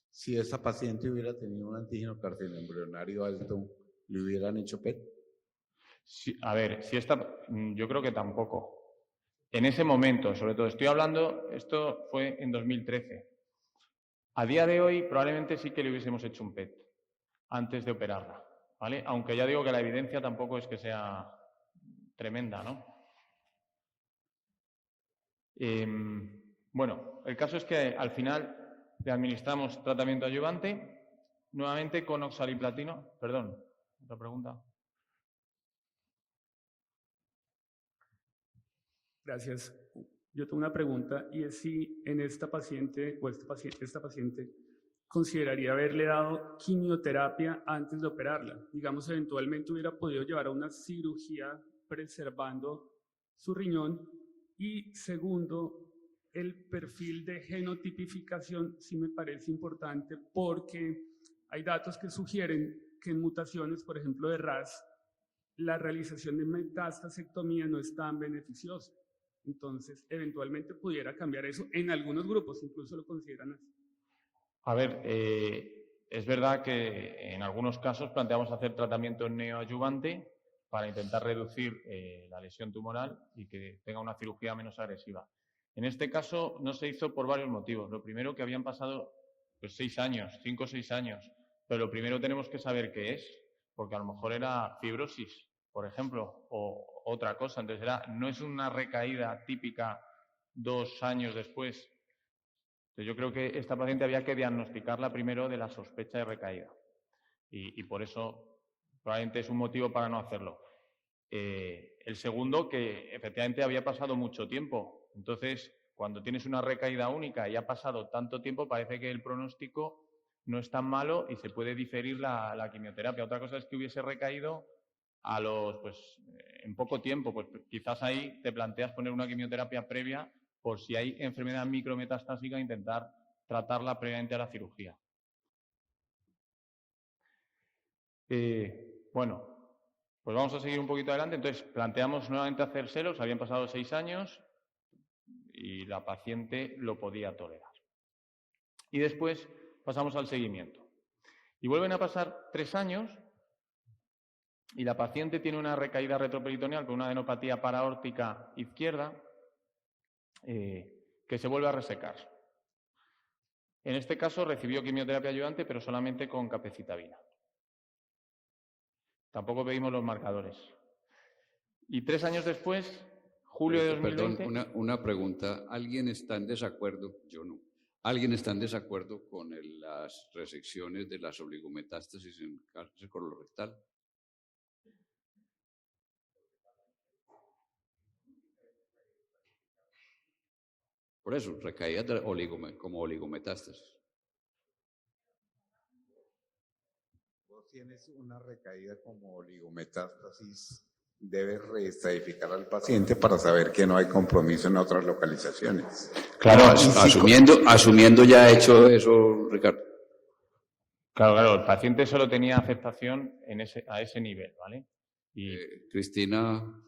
Si esa paciente hubiera tenido un antígeno carcinoembrionario alto, ¿le hubieran hecho PET? Sí, a ver, yo creo que tampoco. En ese momento, sobre todo, estoy hablando, esto fue en 2013. A día de hoy probablemente sí que le hubiésemos hecho un PET antes de operarla, ¿vale? Aunque ya digo que la evidencia tampoco es que sea tremenda, ¿no? Bueno, el caso es que al final le administramos tratamiento adyuvante, nuevamente con oxaliplatino. Perdón, otra pregunta. Gracias. Yo tengo una pregunta y es si en esta paciente o esta paciente consideraría haberle dado quimioterapia antes de operarla. Digamos, eventualmente hubiera podido llevar a una cirugía preservando su riñón. Y segundo, el perfil de genotipificación sí me parece importante porque hay datos que sugieren que en mutaciones, por ejemplo, de RAS, la realización de metastasectomía no es tan beneficiosa. Entonces, eventualmente pudiera cambiar eso. En algunos grupos incluso lo consideran así. A ver, es verdad que en algunos casos planteamos hacer tratamiento neoadyuvante para intentar reducir la lesión tumoral y que tenga una cirugía menos agresiva. En este caso no se hizo por varios motivos. Lo primero, que habían pasado pues 6 años, 5 o 6 años. Pero lo primero tenemos que saber qué es, porque a lo mejor era fibrosis, por ejemplo, o otra cosa. Entonces no es una recaída típica 2 años después. Entonces yo creo que esta paciente había que diagnosticarla primero de la sospecha de recaída. Y por eso probablemente es un motivo para no hacerlo. El segundo, que efectivamente había pasado mucho tiempo. Entonces, cuando tienes una recaída única y ha pasado tanto tiempo, parece que el pronóstico no es tan malo y se puede diferir la quimioterapia. Otra cosa es que hubiese recaído en poco tiempo. Pues quizás ahí te planteas poner una quimioterapia previa por si hay enfermedad micrometastásica, intentar tratarla previamente a la cirugía. Bueno, pues vamos a seguir un poquito adelante. Entonces, planteamos nuevamente hacer selos. Habían pasado 6 años y la paciente lo podía tolerar. Y después pasamos al seguimiento. Y vuelven a pasar 3 años y la paciente tiene una recaída retroperitoneal con una adenopatía paraórtica izquierda que se vuelve a resecar. En este caso recibió quimioterapia adyuvante, pero solamente con capecitabina. Tampoco pedimos los marcadores. Y 3 años después, julio de 2020... Perdón, una pregunta. ¿Alguien está en desacuerdo? Yo no. ¿Alguien está en desacuerdo con las resecciones de las oligometástasis en cáncer colorectal? Por eso, recaídas como oligometástasis. Vos tienes una recaída como oligometástasis, debes reestadificar al paciente para saber que no hay compromiso en otras localizaciones. Claro, asumiendo ya hecho eso, Ricardo. Claro, el paciente solo tenía aceptación a ese nivel, ¿vale? Y Cristina.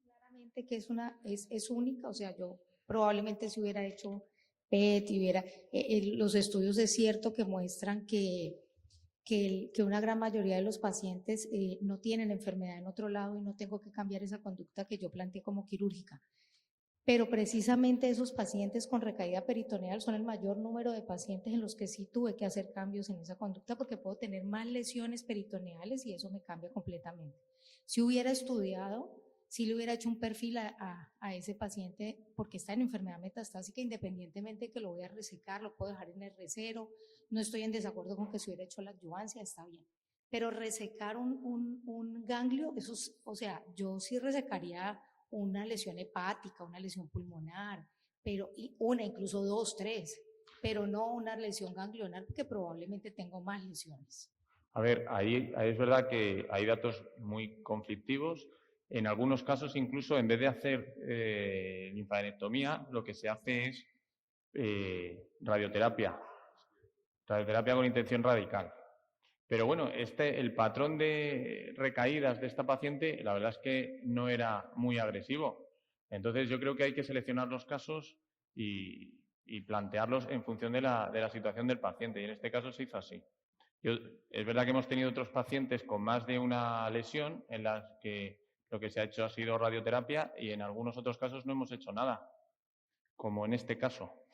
Claramente que es única, o sea, yo probablemente si hubiera hecho PET y los estudios es cierto que muestran que una gran mayoría de los pacientes no tienen enfermedad en otro lado y no tengo que cambiar esa conducta que yo planteé como quirúrgica. Pero precisamente esos pacientes con recaída peritoneal son el mayor número de pacientes en los que sí tuve que hacer cambios en esa conducta porque puedo tener más lesiones peritoneales y eso me cambia completamente. Si hubiera estudiado, si le hubiera hecho un perfil a ese paciente porque está en enfermedad metastásica, independientemente de que lo voy a resecar, lo puedo dejar en R0, no estoy en desacuerdo con que se hubiera hecho la adyuvancia, está bien. Pero resecar un ganglio, eso es, o sea, yo sí resecaría una lesión hepática, una lesión pulmonar, pero incluso 2, 3, pero no una lesión ganglionar porque probablemente tengo más lesiones. A ver, ahí es verdad que hay datos muy conflictivos. En algunos casos, incluso, en vez de hacer linfadenectomía, lo que se hace es radioterapia con intención radical. Pero bueno, el patrón de recaídas de esta paciente, la verdad es que no era muy agresivo. Entonces, yo creo que hay que seleccionar los casos y plantearlos en función de la situación del paciente. Y en este caso se hizo así. Es verdad que hemos tenido otros pacientes con más de una lesión en las que lo que se ha hecho ha sido radioterapia y en algunos otros casos no hemos hecho nada, como en este caso.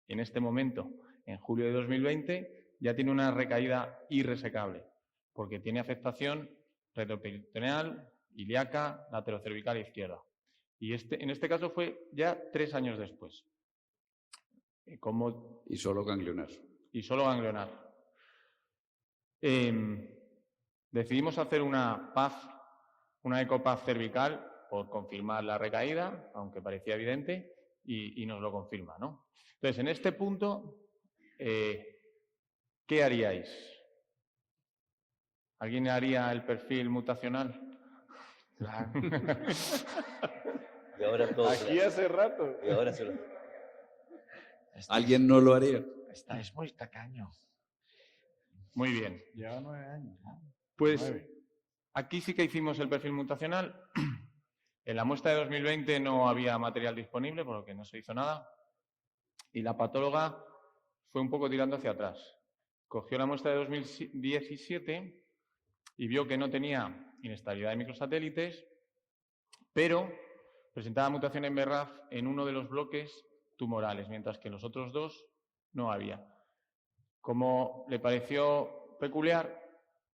En este momento, en julio de 2020, ya tiene una recaída irresecable, porque tiene afectación retroperitoneal, ilíaca, laterocervical izquierda. Y en este caso fue ya 3 años después. Y solo ganglionar. Y solo ganglionar. Decidimos hacer una eco-PAF cervical por confirmar la recaída, aunque parecía evidente, y nos lo confirma, ¿no? Entonces, en este punto, ¿qué haríais? ¿Alguien haría el perfil mutacional? Claro. Y ahora todo Aquí hace rato. Y ahora se lo... ¿Alguien no lo haría? Es muy tacaño. Muy bien. Lleva 9 años. Pues 9. aquí sí que hicimos el perfil mutacional. En la muestra de 2020 no había material disponible, por lo que no se hizo nada. Y la patóloga fue un poco tirando hacia atrás. Cogió la muestra de 2017 y vio que no tenía inestabilidad de microsatélites, pero presentaba mutación en BRAF en uno de los bloques tumorales, mientras que en los otros 2 no había. Como le pareció peculiar,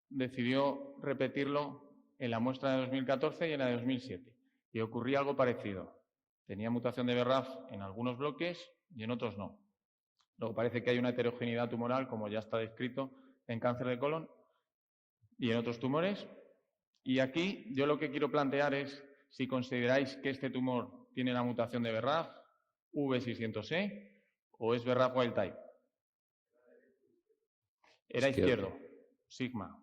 decidió repetirlo en la muestra de 2014 y en la de 2007. Y ocurría algo parecido. Tenía mutación de BRAF en algunos bloques y en otros no. Luego parece que hay una heterogeneidad tumoral, como ya está descrito, en cáncer de colon y en otros tumores. Y aquí yo lo que quiero plantear es si consideráis que este tumor tiene la mutación de BRAF, V600E, o es BRAF wild type. Era izquierdo, sigma.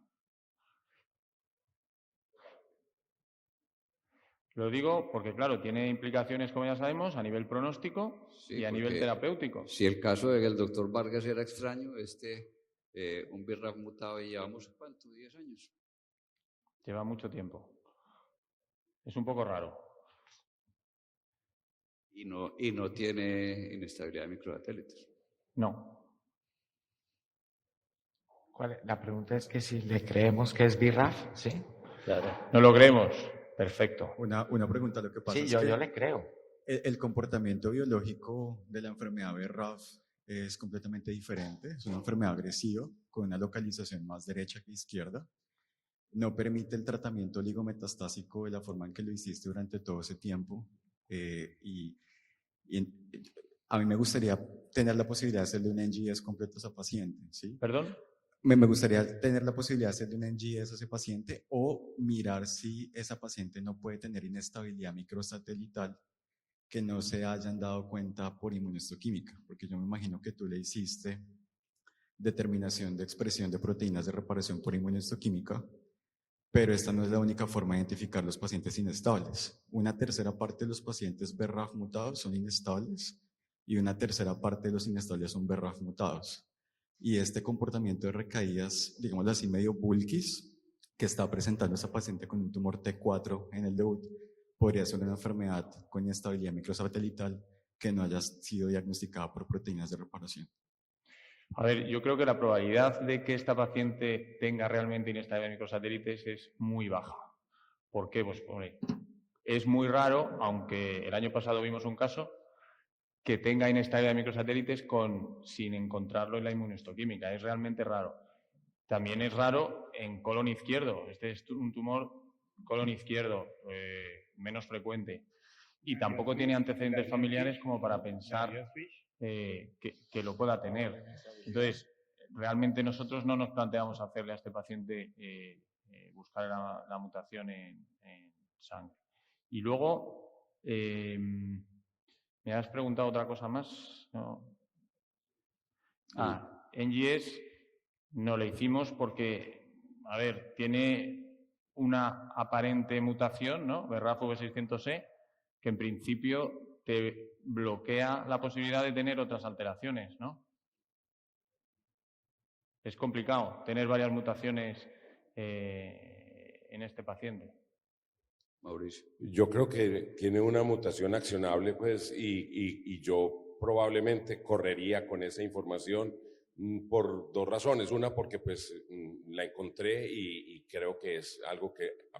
Lo digo porque, claro, tiene implicaciones, como ya sabemos, a nivel pronóstico y a nivel terapéutico. Si el caso del doctor Vargas era extraño, un BRAF mutado y llevamos, ¿cuánto? ¿10 años? Lleva mucho tiempo. Es un poco raro. Y no tiene inestabilidad de microsatélites. No. La pregunta es que si le creemos que es BRAF, ¿sí? Claro. No lo creemos. Perfecto. Una pregunta, lo que pasa Sí, es yo que le creo. el comportamiento biológico de la enfermedad BRAF es completamente diferente. Es una enfermedad agresiva con una localización más derecha que izquierda. No permite el tratamiento oligometastásico de la forma en que lo hiciste durante todo ese tiempo. A mí me gustaría tener la posibilidad de hacerle un NGS completo a ese paciente, ¿sí? ¿Perdón? Me gustaría tener la posibilidad de hacerle un NGS a ese paciente o mirar si esa paciente no puede tener inestabilidad microsatelital que no se hayan dado cuenta por inmunohistoquímica, porque yo me imagino que tú le hiciste determinación de expresión de proteínas de reparación por inmunohistoquímica, pero esta no es la única forma de identificar los pacientes inestables. Una tercera parte de los pacientes BRAF mutados son inestables y una tercera parte de los inestables son BRAF mutados. Y este comportamiento de recaídas, digámoslo así, medio bulkis, que está presentando esa paciente con un tumor T4 en el debut, podría ser una enfermedad con inestabilidad microsatelital que no haya sido diagnosticada por proteínas de reparación. A ver, yo creo que la probabilidad de que esta paciente tenga realmente inestabilidad de microsatélites es muy baja. ¿Por qué? Pues hombre, es muy raro, aunque el año pasado vimos un caso, que tenga inestabilidad de microsatélites sin encontrarlo en la inmunohistoquímica. Es realmente raro. También es raro en colon izquierdo. Este es un tumor colon izquierdo, menos frecuente. Y tampoco tiene antecedentes familiares como para pensar que lo pueda tener. Entonces, realmente nosotros no nos planteamos hacerle a este paciente buscar la mutación en sangre. Y luego, ¿me has preguntado otra cosa más? No. NGS no le hicimos porque, a ver, tiene una aparente mutación, ¿no? BRAF V600E, que en principio te bloquea la posibilidad de tener otras alteraciones, ¿no? Es complicado tener varias mutaciones en este paciente. Mauricio. Yo creo que tiene una mutación accionable, pues, y yo probablemente correría con esa información, por dos razones. Una, porque pues la encontré y creo que es algo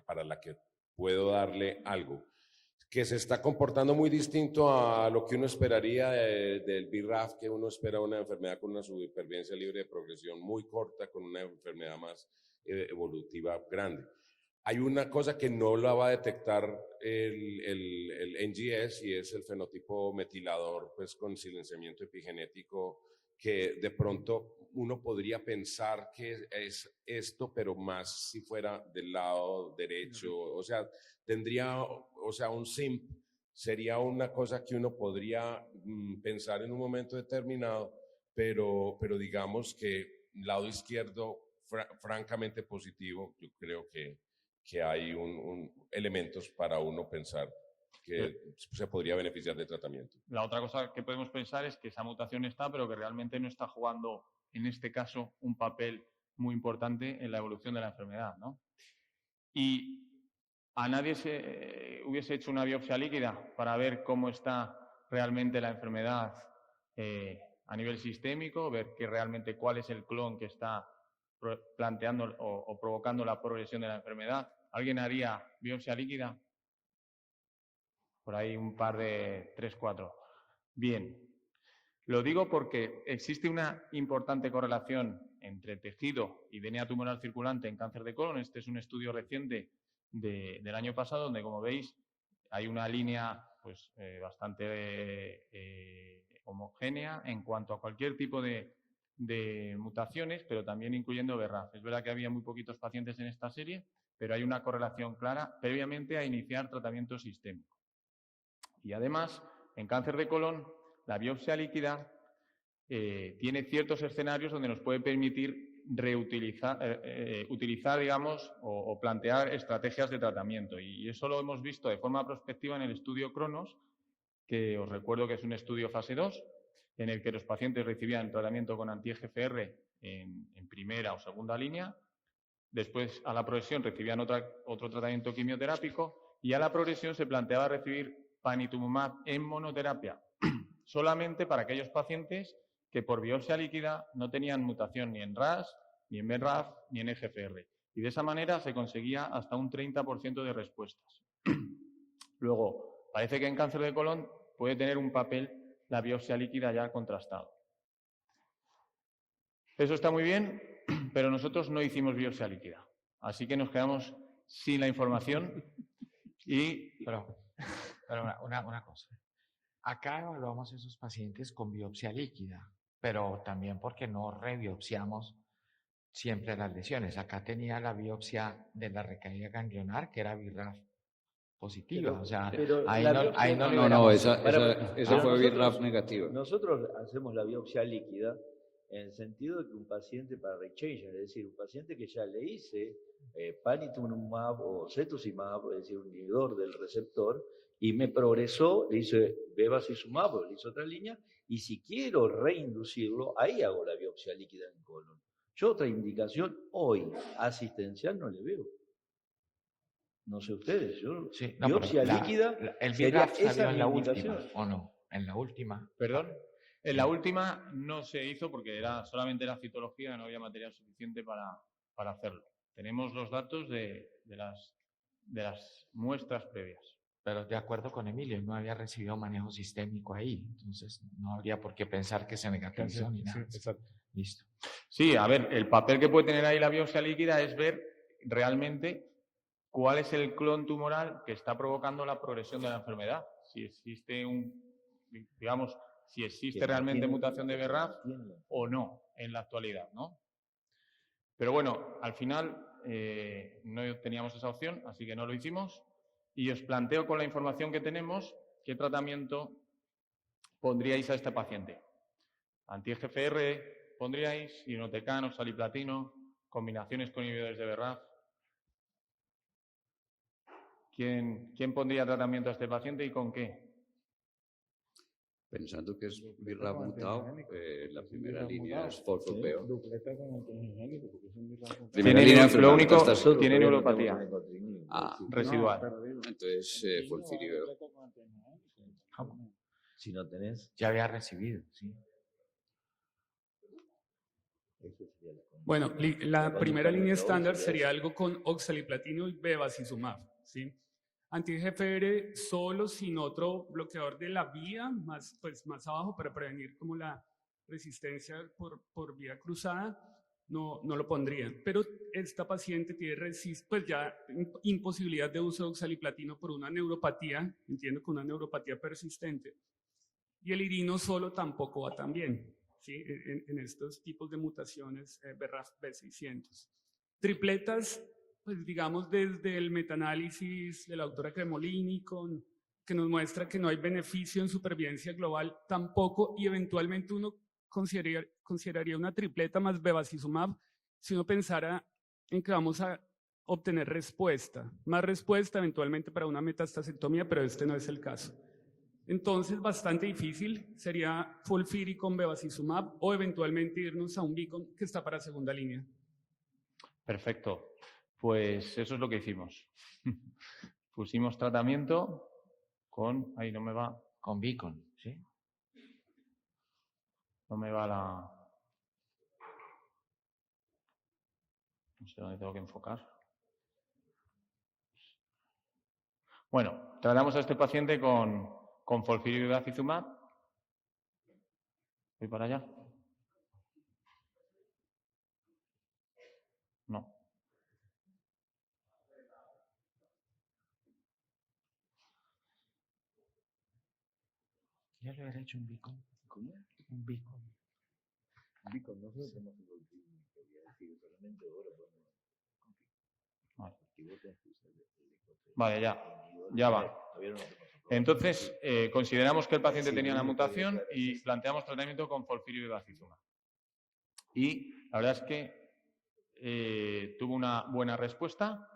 para la que puedo darle algo, que se está comportando muy distinto a lo que uno esperaría del BRAF, que uno espera una enfermedad con una supervivencia libre de progresión muy corta, con una enfermedad más evolutiva grande. Hay una cosa que no la va a detectar el NGS y es el fenotipo metilador, pues con silenciamiento epigenético, que de pronto uno podría pensar que es esto, pero más si fuera del lado derecho, o sea, tendría, o sea, un SIMP sería una cosa que uno podría pensar en un momento determinado, pero digamos que lado izquierdo francamente positivo, yo creo que hay elementos para uno pensar que se podría beneficiar del tratamiento. La otra cosa que podemos pensar es que esa mutación está, pero que realmente no está jugando, en este caso, un papel muy importante en la evolución de la enfermedad, ¿no? Y a nadie se hubiese hecho una biopsia líquida para ver cómo está realmente la enfermedad a nivel sistémico, ver realmente cuál es el clon que está planteando o provocando la progresión de la enfermedad. ¿Alguien haría biopsia líquida? Por ahí un par de 3, 4. Bien. Lo digo porque existe una importante correlación entre tejido y DNA tumoral circulante en cáncer de colon. Este es un estudio reciente del año pasado, donde, como veis, hay una línea pues, bastante homogénea en cuanto a cualquier tipo de mutaciones, pero también incluyendo BRAF. Es verdad que había muy poquitos pacientes en esta serie, pero hay una correlación clara previamente a iniciar tratamiento sistémico. Y además, en cáncer de colon, la biopsia líquida tiene ciertos escenarios donde nos puede permitir utilizar, digamos, o plantear estrategias de tratamiento. Y eso lo hemos visto de forma prospectiva en el estudio Cronos, que os recuerdo que es un estudio fase 2, en el que los pacientes recibían tratamiento con anti-EGFR en primera o segunda línea. Después, a la progresión, recibían otro tratamiento quimioterápico y a la progresión se planteaba recibir panitumumab en monoterapia, solamente para aquellos pacientes que por biopsia líquida no tenían mutación ni en RAS, ni en BRAF, ni en EGFR. Y de esa manera se conseguía hasta un 30% de respuestas. Luego, parece que en cáncer de colon puede tener un papel la biopsia líquida ya contrastado. Eso está muy bien, pero nosotros no hicimos biopsia líquida. Así que nos quedamos sin la información y... Pero una cosa. Acá evaluamos a esos pacientes con biopsia líquida, pero también porque no rebiopsiamos siempre las lesiones. Acá tenía la biopsia de la recaída ganglionar, que era BRAF positiva. O sea, esa fue BRAF negativa. Nosotros hacemos la biopsia líquida en el sentido de que un paciente para rechanger, es decir, un paciente que ya le hice panitumumab o cetuximab, es decir, un inhibidor del receptor, y me progresó, le hice bevacizumab, le hice otra línea, y si quiero reinducirlo, ahí hago la biopsia líquida en colon. Yo otra indicación hoy asistencial no le veo. No sé ustedes, yo sí, biopsia líquida el sería BRAF esa salió en la indicación. última, ¿o no? En la última. ¿Perdón? En la última no se hizo porque solamente era citología, no había material suficiente para hacerlo. Tenemos los datos de las muestras previas. Pero de acuerdo con Emilio, no había recibido manejo sistémico ahí, entonces no habría por qué pensar que se negativizó ni nada. Sí, exacto. Listo. Sí, a ver, el papel que puede tener ahí la biopsia líquida es ver realmente cuál es el clon tumoral que está provocando la progresión de la enfermedad. Si existe si existe realmente mutación de BRAF o no en la actualidad, ¿no? Pero bueno, al final no teníamos esa opción, así que no lo hicimos. Y os planteo con la información que tenemos qué tratamiento pondríais a este paciente. Anti-EGFR pondríais, irinotecan, oxaliplatino, combinaciones con inhibidores de BRAF. ¿Quién pondría tratamiento a este paciente y con qué? Pensando que es BRAF mutado, la primera línea es fosfopeo. Lo único, tiene neuropatía residual. Entonces, fulfiribeo. Si no tenés... Ya había recibido, sí. Bueno, la primera línea estándar sería algo con oxaliplatino y bevacizumab, ¿sí? Anti-GFR solo, sin otro bloqueador de la vía, más abajo, para prevenir como la resistencia por vía cruzada, no lo pondría. Pero esta paciente tiene pues ya imposibilidad de uso de oxaliplatino por una neuropatía, entiendo que una neuropatía persistente. Y el irino solo tampoco va tan bien, ¿sí? En estos tipos de mutaciones BRAF B600. Tripletas, pues digamos desde el metaanálisis de la doctora Cremolini, que nos muestra que no hay beneficio en supervivencia global tampoco, y eventualmente uno consideraría una tripleta más bevacizumab si uno pensara en que vamos a obtener más respuesta eventualmente para una metastasectomía, pero este no es el caso. Entonces, bastante difícil sería FOLFIRI con bevacizumab o eventualmente irnos a un Beacon que está para segunda línea. Perfecto. Pues eso es lo que hicimos. Pusimos tratamiento con... Ahí no me va. Con Beacon, ¿sí? No me va la... No sé dónde tengo que enfocar. Bueno, tratamos a este paciente con FOLFIRI y bevacizumab. ¿Voy para allá? No. Ya le hubiera hecho un Beacon. ¿Cómo? Un Beacon. Beacon, no sé cómo se lo quería decir, solamente ahora podemos... Vale, ya va. Entonces, consideramos que el paciente tenía la mutación y planteamos tratamiento con FOLFIRI y bevacizumab. Y la verdad es que tuvo una buena respuesta.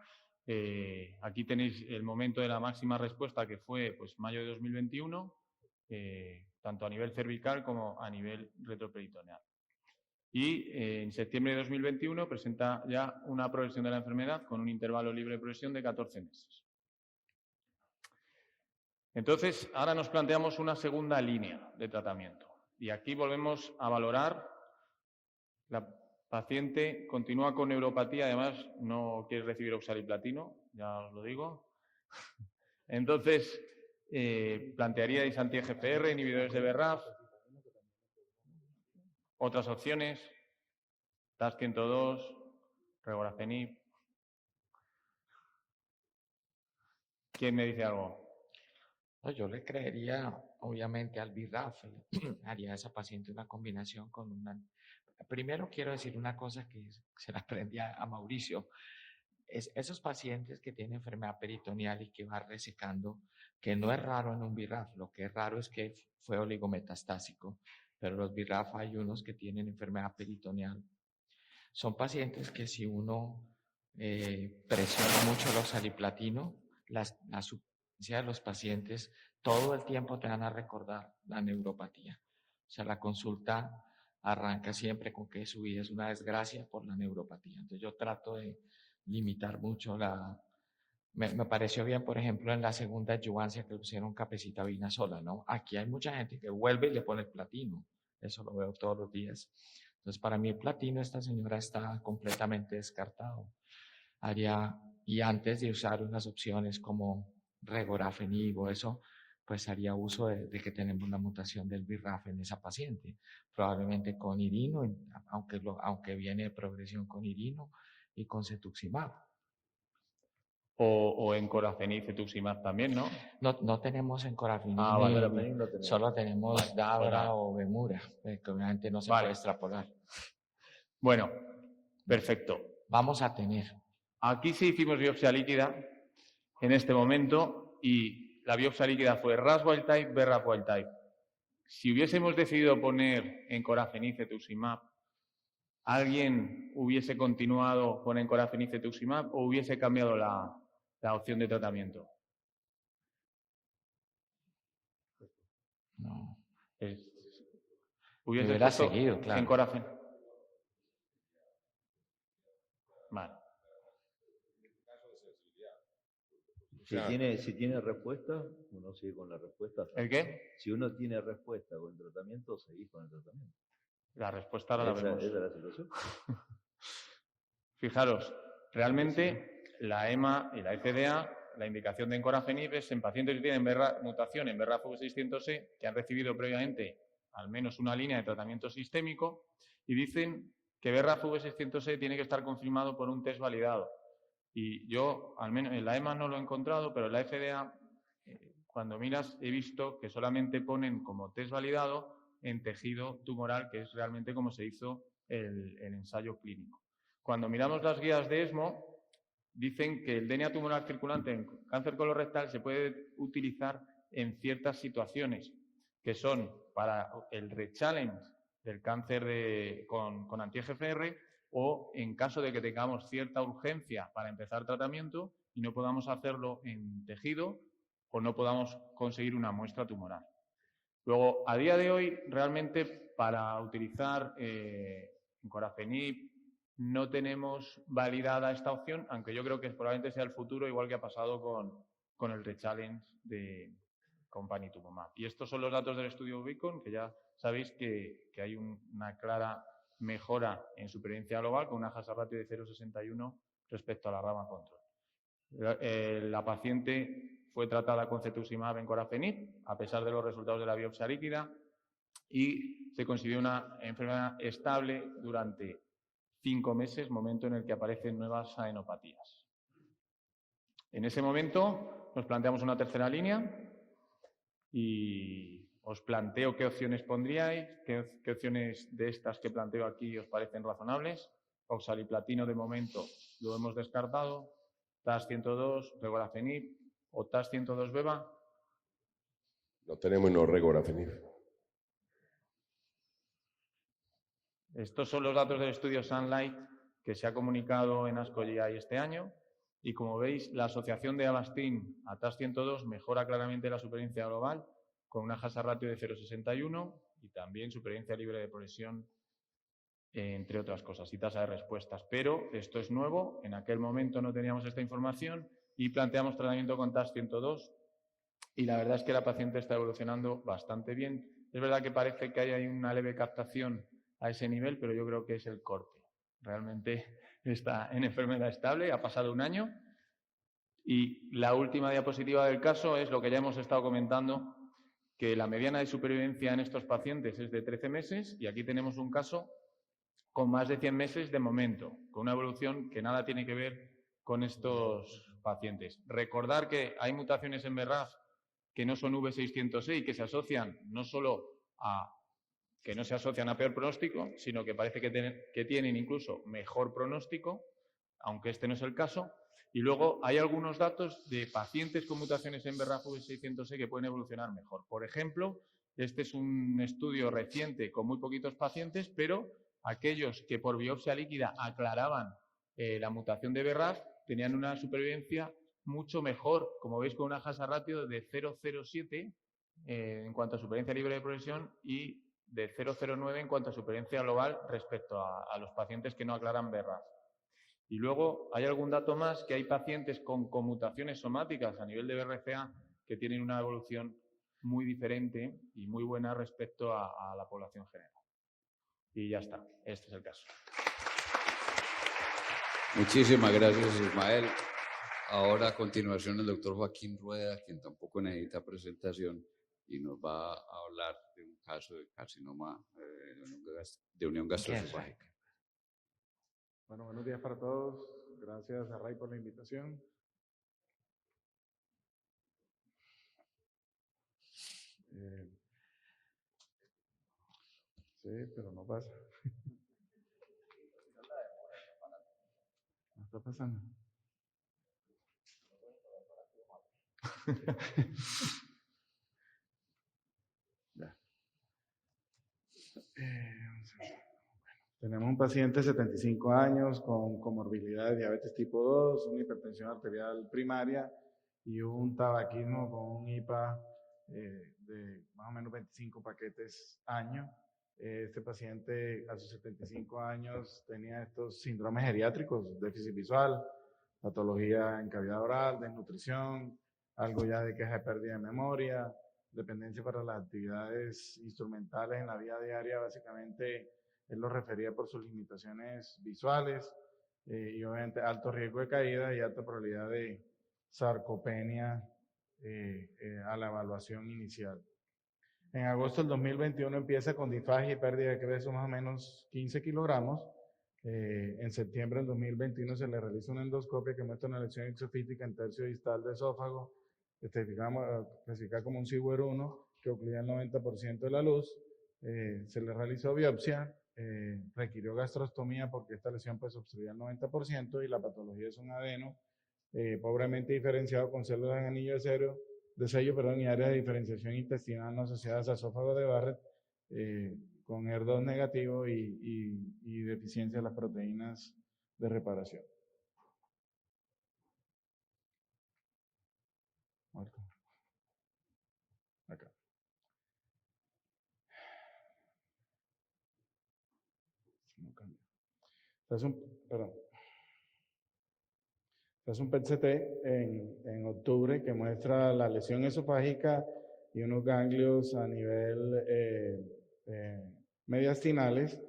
Aquí tenéis el momento de la máxima respuesta, que fue pues, mayo de 2021, tanto a nivel cervical como a nivel retroperitoneal. Y en septiembre de 2021 presenta ya una progresión de la enfermedad con un intervalo libre de progresión de 14 meses. Entonces, ahora nos planteamos una segunda línea de tratamiento. Y aquí volvemos a valorar. La paciente continúa con neuropatía, además no quiere recibir oxaliplatino, ya os lo digo. Entonces, plantearíais anti-GFR, inhibidores de BRAF, otras opciones, TAS-102, regorafenib. ¿Quién me dice algo? No, yo le creería, obviamente, al BRAF. Haría a esa paciente una combinación con una... Primero quiero decir una cosa que se la aprendí a Mauricio. Esos pacientes que tienen enfermedad peritoneal y que va resecando, que no es raro en un BRAF, lo que es raro es que fue oligometastásico, pero los BRAF hay unos que tienen enfermedad peritoneal. Son pacientes que si uno presiona mucho el oxaliplatino, la supervivencia de los pacientes todo el tiempo te van a recordar la neuropatía. O sea, la consulta arranca siempre con que su vida es una desgracia por la neuropatía. Entonces yo trato de limitar mucho la... Me pareció bien, por ejemplo, en la segunda adyuvancia que pusieron capecitabina sola, ¿no? Aquí hay mucha gente que vuelve y le pone el platino. Eso lo veo todos los días. Entonces, para mí el platino, esta señora está completamente descartado. Y antes de usar unas opciones como regorafenib o eso, pues haría uso de que tenemos una mutación del BRAF en esa paciente. Probablemente con irino, aunque viene de progresión con irino y con cetuximab. O encorafenib, cetuximab también, ¿no? No tenemos encorafenib, Vale. solo tenemos Dabra o Bemura, que obviamente no se puede extrapolar. Bueno, perfecto. Vamos a tener. Aquí sí hicimos biopsia líquida en este momento y la biopsia líquida fue RAS wild type, BRAF wild type. Si hubiésemos decidido poner encorafenib, cetuximab, ¿alguien hubiese continuado con encorafenib, cetuximab o hubiese cambiado la opción de tratamiento? No. Hubiese hubiera seguido, claro. encorafenib. Vale. Si tiene respuesta, uno sigue con la respuesta. ¿El qué? Si uno tiene respuesta con el tratamiento, seguís con el tratamiento. La respuesta ahora la vemos. Esa es la situación. Fijaros, realmente la EMA y la FDA, la indicación de encorafenib es en pacientes que tienen mutación en BRAF V600E, que han recibido previamente al menos una línea de tratamiento sistémico, y dicen que BRAF V600E tiene que estar confirmado por un test validado. Y yo, al menos en la EMA no lo he encontrado, pero en la FDA, cuando miras, he visto que solamente ponen como test validado en tejido tumoral, que es realmente como se hizo el ensayo clínico. Cuando miramos las guías de ESMO, dicen que el DNA tumoral circulante en cáncer colorectal se puede utilizar en ciertas situaciones, que son para el rechallenge del cáncer con anti-EGFR, o en caso de que tengamos cierta urgencia para empezar tratamiento y no podamos hacerlo en tejido o no podamos conseguir una muestra tumoral. Luego, a día de hoy, realmente para utilizar encorafenib no tenemos validada esta opción, aunque yo creo que probablemente sea el futuro, igual que ha pasado con el rechallenge con panitumumab. Y estos son los datos del estudio Beacon, que ya sabéis que hay una clara mejora en supervivencia global con una hazard ratio de 0,61 respecto a la rama control. La paciente fue tratada con cetuximab encorafenib, a pesar de los resultados de la biopsia líquida, y se consiguió una enfermedad estable durante 5 meses, momento en el que aparecen nuevas adenopatías. En ese momento nos planteamos una tercera línea y os planteo qué opciones pondríais, qué opciones de estas que planteo aquí os parecen razonables. Oxaliplatino de momento lo hemos descartado, TAS-102, regorafenib o TAS-102-beva. No tenemos no regorafenib. Estos son los datos del estudio Sunlight que se ha comunicado en ASCO GI este año. Y como veis, la asociación de Avastin a TAS-102 mejora claramente la supervivencia global con una hazard ratio de 0,61 y también supervivencia libre de progresión, entre otras cosas, y tasa de respuestas. Pero esto es nuevo, en aquel momento no teníamos esta información y planteamos tratamiento con TAS-102 y la verdad es que la paciente está evolucionando bastante bien. Es verdad que parece que hay ahí una leve captación a ese nivel, pero yo creo que es el corte. Realmente está en enfermedad estable, ha pasado un año y la última diapositiva del caso es lo que ya hemos estado comentando, que la mediana de supervivencia en estos pacientes es de 13 meses y aquí tenemos un caso con más de 100 meses de momento, con una evolución que nada tiene que ver con estos pacientes. Recordar que hay mutaciones en BRAF que no son V600E y que se asocian no solo a que no se asocian a peor pronóstico, sino que parece que tienen incluso mejor pronóstico, aunque este no es el caso. Y luego hay algunos datos de pacientes con mutaciones en BRAF V600E que pueden evolucionar mejor. Por ejemplo, este es un estudio reciente con muy poquitos pacientes, pero aquellos que por biopsia líquida aclaraban la mutación de BRAF tenían una supervivencia mucho mejor, como veis, con una hazard ratio de 0,07 en cuanto a supervivencia libre de progresión y de 0,09 en cuanto a supervivencia global respecto a los pacientes que no aclaran BRAF. Y luego hay algún dato más, que hay pacientes con conmutaciones somáticas a nivel de BRCA que tienen una evolución muy diferente y muy buena respecto a la población general. Y ya está, este es el caso. Muchísimas gracias, Ismael. Ahora a continuación el doctor Joaquín Rueda, quien tampoco necesita presentación y nos va a hablar de un caso de carcinoma de unión gastroesofágica. Bueno, buenos días para todos. Gracias a Ray por la invitación. Sí, pero no pasa. ¿No está pasando? Ya. Tenemos un paciente de 75 años con comorbilidad de diabetes tipo 2, una hipertensión arterial primaria y un tabaquismo con un IPA de más o menos 25 paquetes año. Este paciente a sus 75 años tenía estos síndromes geriátricos, déficit visual, patología en cavidad oral, desnutrición, algo ya de queja de pérdida de memoria, dependencia para las actividades instrumentales en la vida diaria. Básicamente él lo refería por sus limitaciones visuales, y obviamente alto riesgo de caída y alta probabilidad de sarcopenia a la evaluación inicial. En agosto del 2021 empieza con disfagia y pérdida de peso más o menos 15 kilogramos. En septiembre del 2021 se le realiza una endoscopia que muestra una lesión exofítica en tercio distal de esófago, clasificada como un Siwer 1, que ocluía el 90% de la luz. Se le realizó biopsia, requirió gastrostomía porque esta lesión pues obstruía el 90% y la patología es un adeno pobremente diferenciado con células en anillo de sello y áreas de diferenciación intestinal no asociadas a esófago de Barrett, con ER2 negativo y deficiencia de las proteínas de reparación. Acá. No cambia. Es un PET-CT en octubre que muestra la lesión esofágica y unos ganglios a nivel mediastinales,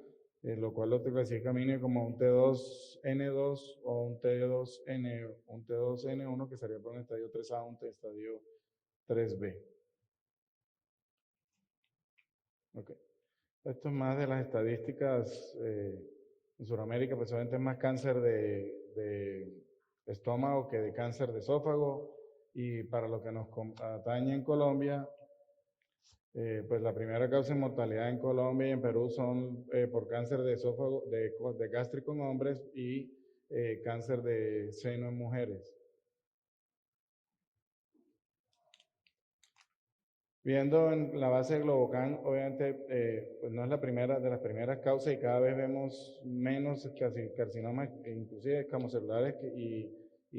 lo cual lo clasifica como un T2N2 o un T2N1 que estaría por un estadio 3A, un estadio 3B. Okay. Esto es más de las estadísticas. En Sudamérica, precisamente es más cáncer de estómago que de cáncer de esófago, y para lo que nos atañe en Colombia, pues la primera causa de mortalidad en Colombia y en Perú son por cáncer de esófago, de gástrico en hombres y cáncer de seno en mujeres. Viendo en la base de Globocan, obviamente pues no es la primera de las primeras causas y cada vez vemos menos carcinomas, inclusive escamocelulares, y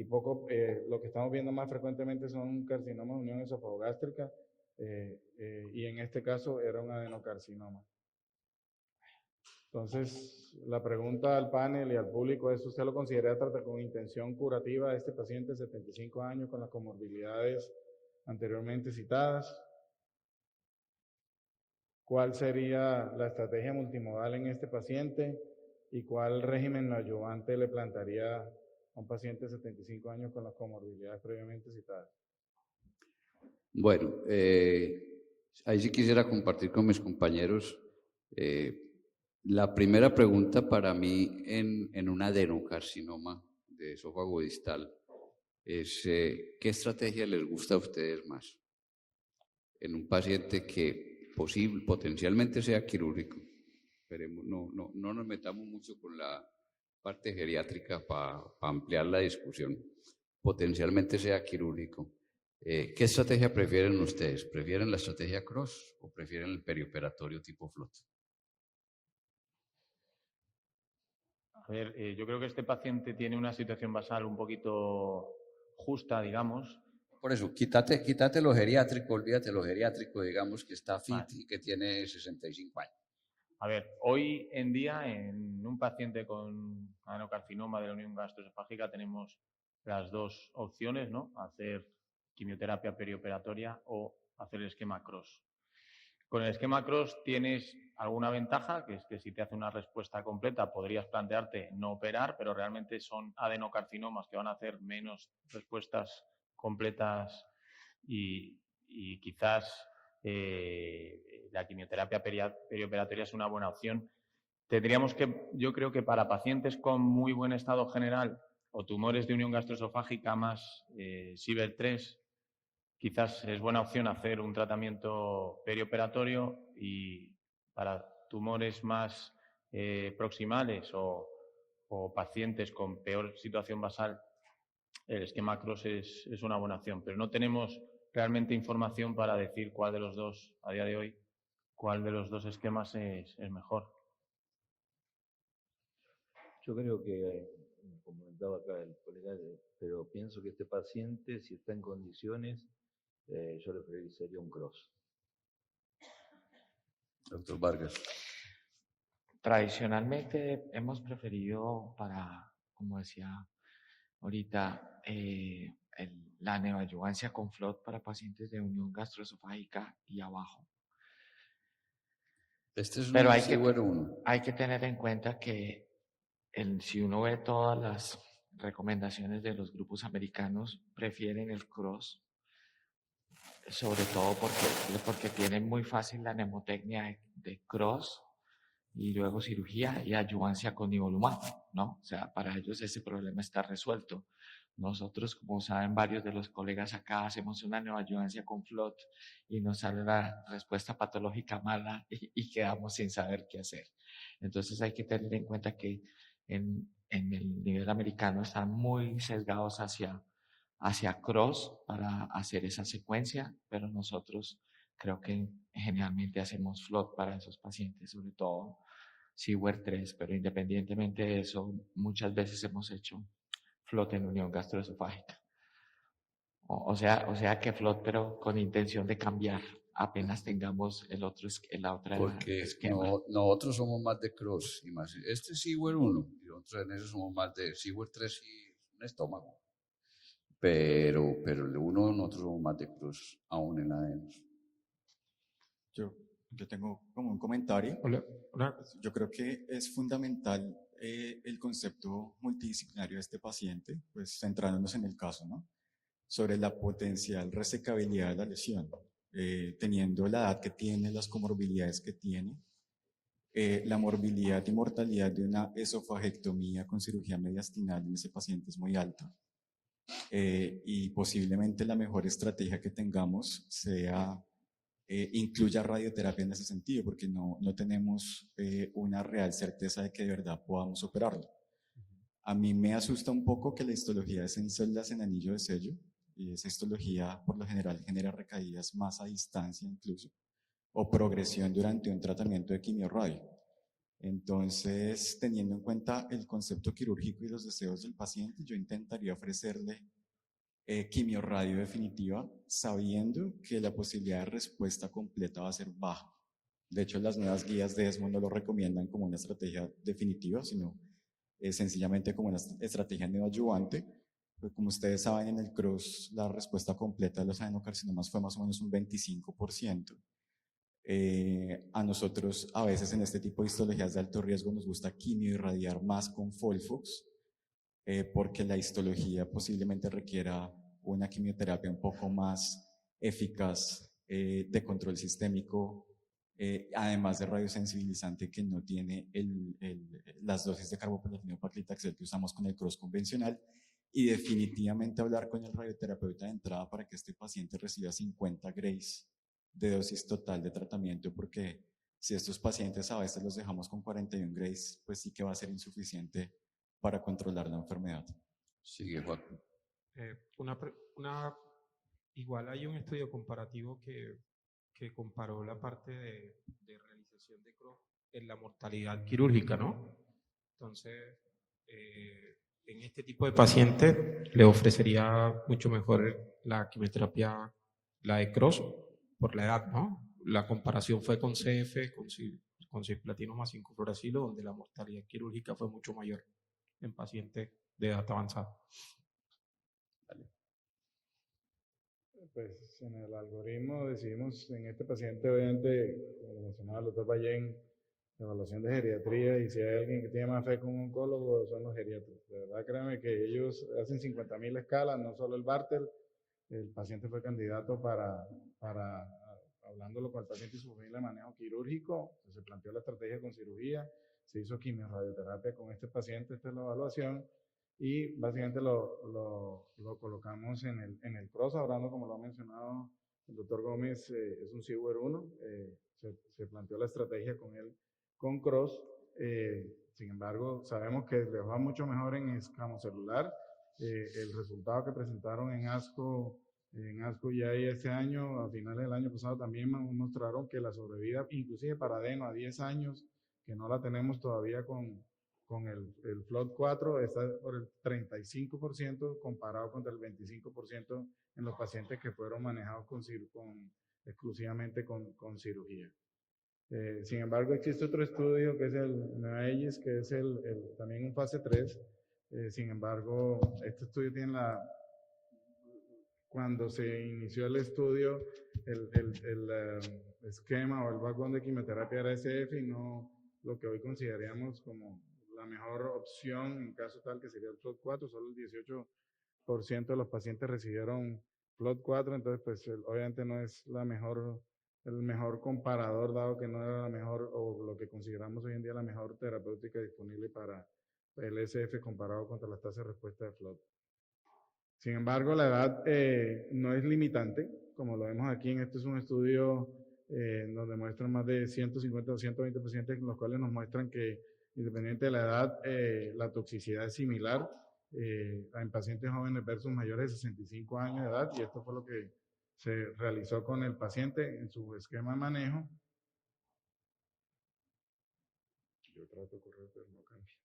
poco, lo que estamos viendo más frecuentemente son carcinomas de unión esofagogástrica, y en este caso era un adenocarcinoma. Entonces, la pregunta al panel y al público es: ¿usted lo considera tratar con intención curativa a este paciente de 75 años con las comorbilidades anteriormente citadas? ¿Cuál sería la estrategia multimodal en este paciente? ¿Y cuál régimen adyuvante le plantearía a un paciente de 75 años con las comorbilidades previamente citadas? Bueno, ahí sí quisiera compartir con mis compañeros. La primera pregunta para mí en un adenocarcinoma de esófago distal es ¿qué estrategia les gusta a ustedes más? En un paciente que potencialmente sea quirúrgico. Esperemos, no nos metamos mucho con la parte geriátrica para ampliar la discusión. Potencialmente sea quirúrgico. ¿Qué estrategia prefieren ustedes? ¿Prefieren la estrategia Cross o prefieren el perioperatorio tipo Flot? A ver, yo creo que este paciente tiene una situación basal un poquito justa, digamos. Por eso, quítate lo geriátrico, olvídate lo geriátrico, digamos que está fit y que tiene 65 años. A ver, hoy en día en un paciente con adenocarcinoma de la unión gastroesofágica tenemos las dos opciones, ¿no? Hacer quimioterapia perioperatoria o hacer el esquema Cross. Con el esquema Cross tienes alguna ventaja, que es que si te hace una respuesta completa podrías plantearte no operar, pero realmente son adenocarcinomas que van a hacer menos respuestas completas y quizás la quimioterapia perioperatoria es una buena opción. Tendríamos que, yo creo que para pacientes con muy buen estado general o tumores de unión gastroesofágica más Siwer 3, quizás es buena opción hacer un tratamiento perioperatorio, y para tumores más proximales o pacientes con peor situación basal, el esquema Cross es una buena opción, pero no tenemos realmente información para decir cuál de los dos, a día de hoy, cuál de los dos esquemas es mejor. Yo creo que, como comentaba acá el colega, pero pienso que este paciente, si está en condiciones, yo le preferiría un Cross. Doctor Vargas. Tradicionalmente hemos preferido para, como decía ahorita, la neoadyuvancia con Flot para pacientes de unión gastroesofágica y abajo. Este es Pero un Siwer 1. hay que tener en cuenta que si uno ve todas las recomendaciones de los grupos americanos, prefieren el cross, sobre todo porque tienen muy fácil la mnemotecnia de cross y luego cirugía y adyuvancia con nivolumab, ¿no? O sea, para ellos ese problema está resuelto. Nosotros, como saben varios de los colegas acá, hacemos una neoadyuvancia con FLOT y nos sale la respuesta patológica mala y quedamos sin saber qué hacer. Entonces hay que tener en cuenta que en el nivel americano están muy sesgados hacia cross para hacer esa secuencia, pero nosotros creo que generalmente hacemos FLOT para esos pacientes, sobre todo Siewert 3, pero independientemente de eso, muchas veces hemos hecho FLOT en unión gastroesofágica. O sea que FLOT, pero con intención de cambiar apenas tengamos la otra Porque esquema. nosotros somos más de cross y más. Este es Siewert 1 y nosotros en eso somos más de Siewert 3 y un estómago. Pero el 1 nosotros somos más de cross, aún en adenos. Yo tengo como un comentario. Hola. Yo creo que es fundamental el concepto multidisciplinario de este paciente, pues centrándonos en el caso, ¿no? Sobre la potencial resecabilidad de la lesión, teniendo la edad que tiene, las comorbilidades que tiene, la morbilidad y mortalidad de una esofagectomía con cirugía mediastinal en ese paciente es muy alta. Y posiblemente la mejor estrategia que tengamos sea incluya radioterapia en ese sentido, porque no tenemos una real certeza de que de verdad podamos operarlo. A mí me asusta un poco que la histología es en células en anillo de sello, y esa histología por lo general genera recaídas más a distancia incluso, o progresión durante un tratamiento de quimiorradio. Entonces, teniendo en cuenta el concepto quirúrgico y los deseos del paciente, yo intentaría ofrecerle quimiorradio definitiva, sabiendo que la posibilidad de respuesta completa va a ser baja. De hecho, las nuevas guías de ESMO no lo recomiendan como una estrategia definitiva, sino sencillamente como una estrategia neoadyuvante. Pues como ustedes saben, en el CROSS la respuesta completa de los adenocarcinomas fue más o menos un 25%. A nosotros, a veces en este tipo de histologías de alto riesgo, nos gusta quimioirradiar más con FOLFOX, porque la histología posiblemente requiera una quimioterapia un poco más eficaz de control sistémico, además de radiosensibilizante que no tiene las dosis de carboplatina paclitaxel que usamos con el CROSS convencional, y definitivamente hablar con el radioterapeuta de entrada para que este paciente reciba 50 grays de dosis total de tratamiento, porque si estos pacientes a veces los dejamos con 41 grays, pues sí que va a ser insuficiente para controlar la enfermedad. Sigue, Juan. Igual hay un estudio comparativo que comparó la parte de realización de CROSS en la mortalidad quirúrgica, ¿no? Entonces, en este tipo de pacientes le ofrecería mucho mejor la quimioterapia, la de CROSS, por la edad, ¿no? La comparación fue con CF, con cisplatino más 5-fluoracilo, donde la mortalidad quirúrgica fue mucho mayor en pacientes de edad avanzada. Pues en el algoritmo decidimos en este paciente, obviamente, como mencionaba el doctor Ballén, la evaluación de geriatría, y si hay alguien que tiene más fe con un oncólogo, son los geriatras. De verdad, créanme que ellos hacen 50.000 escalas, no solo el Bartel. El paciente fue candidato para hablándolo con el paciente y su familia, manejo quirúrgico. Se planteó la estrategia con cirugía, se hizo quimiorradioterapia con este paciente, esta es la evaluación, y básicamente lo colocamos en el CROSS, hablando como lo ha mencionado el doctor Gómez, es un Siewert 1, se planteó la estrategia con él con CROSS, sin embargo sabemos que les va mucho mejor en escamocelular. El resultado que presentaron en ASCO ya este año, a finales del año pasado, también mostraron que la sobrevida, inclusive para adeno a 10 años, que no la tenemos todavía con el FLOT 4, está por el 35% comparado contra el 25% en los pacientes que fueron manejados exclusivamente con cirugía. Sin embargo, existe otro estudio que es el NEOAEGIS, que es también un fase 3. Sin embargo, este estudio tiene cuando se inició el estudio, el esquema o el backbone de quimioterapia era SF y no lo que hoy consideraríamos como la mejor opción en caso tal que sería el FLOT 4, solo el 18% de los pacientes recibieron FLOT 4, entonces pues obviamente no es el mejor comparador, dado que no era la mejor o lo que consideramos hoy en día la mejor terapéutica disponible para el SF comparado contra las tasas de respuesta de FLOT. Sin embargo, la edad no es limitante, como lo vemos aquí. Este es un estudio donde muestran más de 150 o 120 pacientes, los cuales nos muestran que, independiente de la edad, la toxicidad es similar en pacientes jóvenes versus mayores de 65 años de edad, y esto fue lo que se realizó con el paciente en su esquema de manejo. Yo trato de correr, pero no cambia.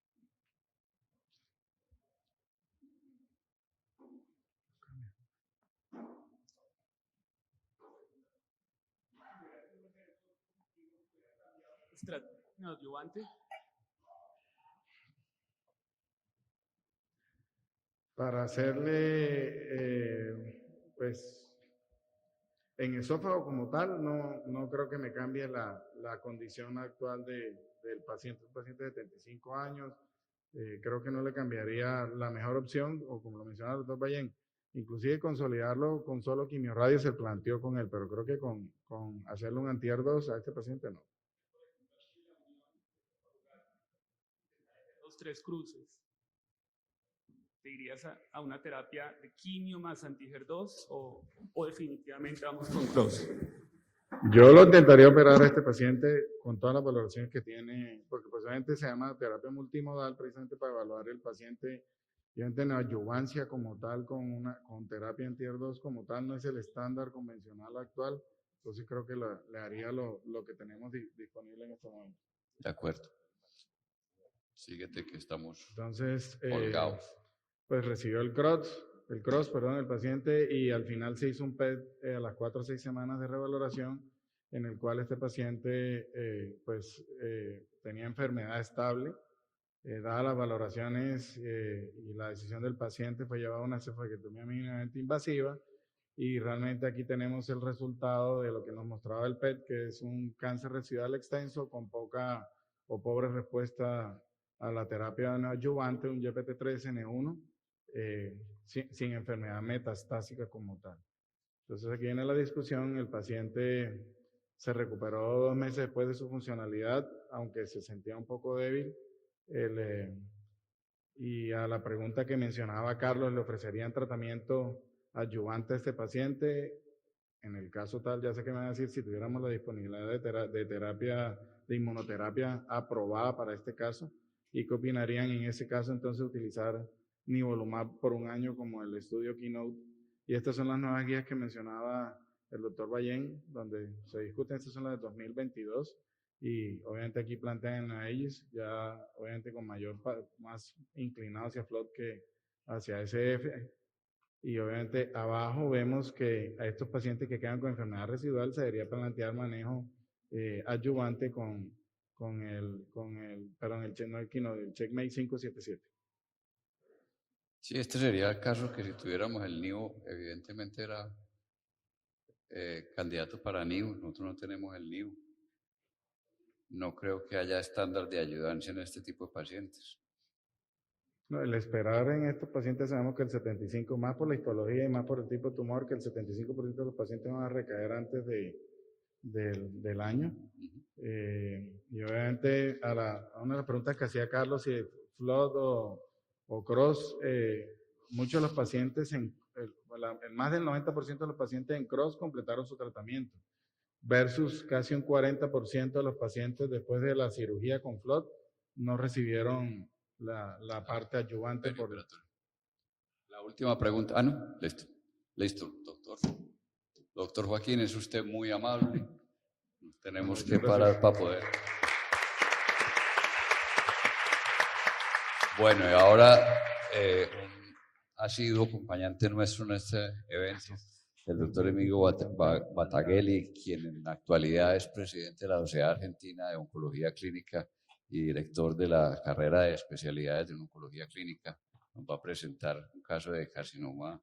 Adyuvante. Para hacerle, pues, en esófago como tal, no creo que me cambie la condición actual del paciente. Un paciente de 75 años, creo que no le cambiaría la mejor opción, o como lo mencionaba el doctor Ballén, inclusive consolidarlo con solo quimiorradio se planteó con él, pero creo que con hacerle un anti-ER2 a este paciente no. Los 3 cruces. ¿Te irías a una terapia de quimio más anti-HER2 o definitivamente vamos con CROSS? Yo lo intentaría operar a este paciente con todas las valoraciones que tiene, porque posiblemente se llama terapia multimodal precisamente para evaluar el paciente. Y obviamente la adyuvancia como tal con terapia anti-HER2 como tal no es el estándar convencional actual. Entonces creo que le haría lo que tenemos disponible en este momento. De acuerdo. Síguete que estamos Entonces, colgados. pues recibió el cross, el paciente, y al final se hizo un PET a las 4 o 6 semanas de revaloración, en el cual este paciente tenía enfermedad estable. Dadas las valoraciones y la decisión del paciente, fue llevado a una cefalectomía mínimamente invasiva, y realmente aquí tenemos el resultado de lo que nos mostraba el PET, que es un cáncer residual extenso con poca o pobre respuesta a la terapia neoadyuvante, un YPT3N1, sin enfermedad metastásica como tal. Entonces aquí viene la discusión. El paciente se recuperó 2 meses después de su funcionalidad, aunque se sentía un poco débil. Y a la pregunta que mencionaba Carlos, ¿le ofrecerían tratamiento adyuvante a este paciente? En el caso tal, ya sé que me van a decir, si tuviéramos la disponibilidad de inmunoterapia aprobada para este caso, ¿y qué opinarían en ese caso entonces utilizar nivolumab por 1 año como el estudio Keynote? Y estas son las nuevas guías que mencionaba el doctor Ballén, donde se discuten. Estas son las de 2022, y obviamente aquí plantean a ellos ya obviamente con más inclinado hacia FLOT que hacia SF. Y obviamente abajo vemos que a estos pacientes que quedan con enfermedad residual se debería plantear manejo adyuvante con el Checkmate 577. Sí, este sería el caso que si tuviéramos el NIO, evidentemente era candidato para NIO. Nosotros no tenemos el NIO. No creo que haya estándar de ayudancia en este tipo de pacientes. No, el esperar en estos pacientes, sabemos que el 75%, más por la histología y más por el tipo de tumor, que el 75% de los pacientes van a recaer antes del año. Y obviamente a una de las preguntas que hacía Carlos, si FLOT o CROSS, muchos de los pacientes, más del 90% de los pacientes en CROSS completaron su tratamiento, versus casi un 40% de los pacientes después de la cirugía con FLOT no recibieron la parte adyuvante. La última pregunta. No, listo, doctor. Doctor Joaquín, es usted muy amable. Tenemos que parar para poder. Bueno, y ahora ha sido acompañante nuestro en este evento el doctor Emilio Bataguelli, quien en la actualidad es presidente de la Sociedad Argentina de Oncología Clínica y director de la carrera de especialidades de oncología clínica. Nos va a presentar un caso de carcinoma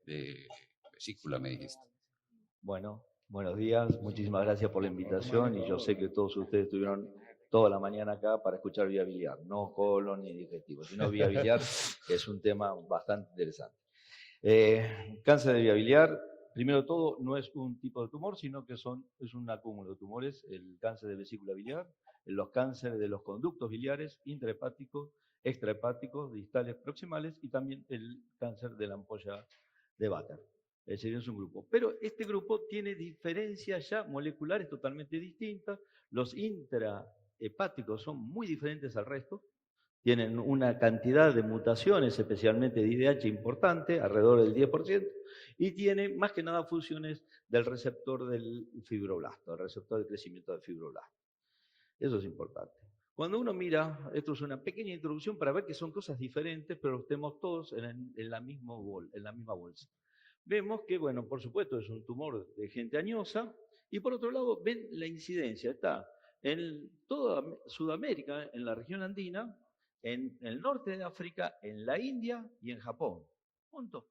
de vesícula, me dijiste. Bueno, buenos días, muchísimas gracias por la invitación, y yo sé que todos ustedes estuvieron toda la mañana acá para escuchar vía biliar, no colon ni digestivo, sino vía biliar, que es un tema bastante interesante. Cáncer de vía biliar, primero de todo, no es un tipo de tumor, sino que es un acúmulo de tumores, el cáncer de vesícula biliar, los cánceres de los conductos biliares, intrahepáticos, extrahepáticos, distales, proximales, y también el cáncer de la ampolla de Vater. Es decir, es un grupo. Pero este grupo tiene diferencias ya moleculares totalmente distintas. Los intrahepáticos son muy diferentes al resto. Tienen una cantidad de mutaciones, especialmente de IDH, importante, alrededor del 10%, y tienen más que nada funciones del receptor del fibroblasto, el receptor de crecimiento del fibroblasto. Eso es importante. Cuando uno mira, esto es una pequeña introducción para ver que son cosas diferentes, pero los tenemos todos en la misma bolsa. Vemos que, bueno, por supuesto es un tumor de gente añosa, y por otro lado ven la incidencia, está en toda Sudamérica, en la región andina, en el norte de África, en la India y en Japón. Puntos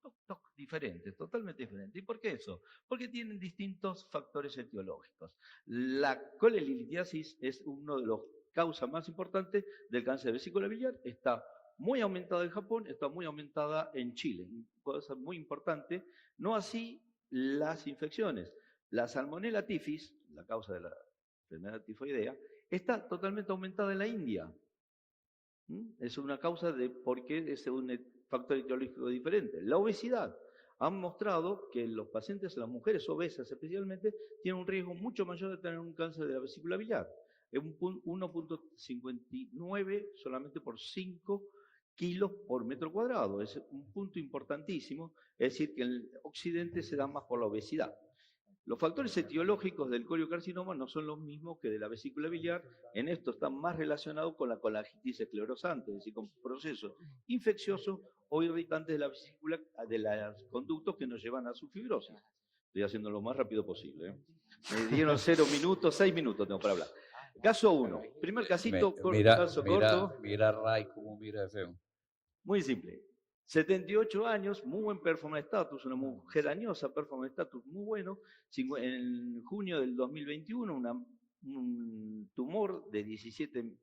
diferentes, totalmente diferentes. ¿Y por qué eso? Porque tienen distintos factores etiológicos. La colelitiasis es uno de los causas más importantes del cáncer de vesícula biliar. Está muy aumentada en Japón, está muy aumentada en Chile. Cosa muy importante. No así las infecciones. La Salmonella typhus, la causa de la enfermedad tifoidea, está totalmente aumentada en la India. Es una causa de por qué es un factor etiológico diferente. La obesidad. Han mostrado que los pacientes, las mujeres obesas especialmente, tienen un riesgo mucho mayor de tener un cáncer de la vesícula biliar. Es un 1.59 solamente por 5 kilos por metro cuadrado. Es un punto importantísimo. Es decir, que en el occidente se da más por la obesidad. Los factores etiológicos del coliocarcinoma no son los mismos que de la vesícula biliar. En esto están más relacionados con la colangitis esclerosante, es decir, con procesos infecciosos o irritantes de la vesícula, de los conductos que nos llevan a su fibrosis. Estoy haciendo lo más rápido posible. Me dieron 0 minutos, 6 minutos tengo para hablar. Caso 1. Primer casito, caso corto. Mira a Ray cómo mira de feo. Muy simple. 78 años, muy buen performance status, una mujer añosa, performance status muy bueno. En junio del 2021, un tumor de 17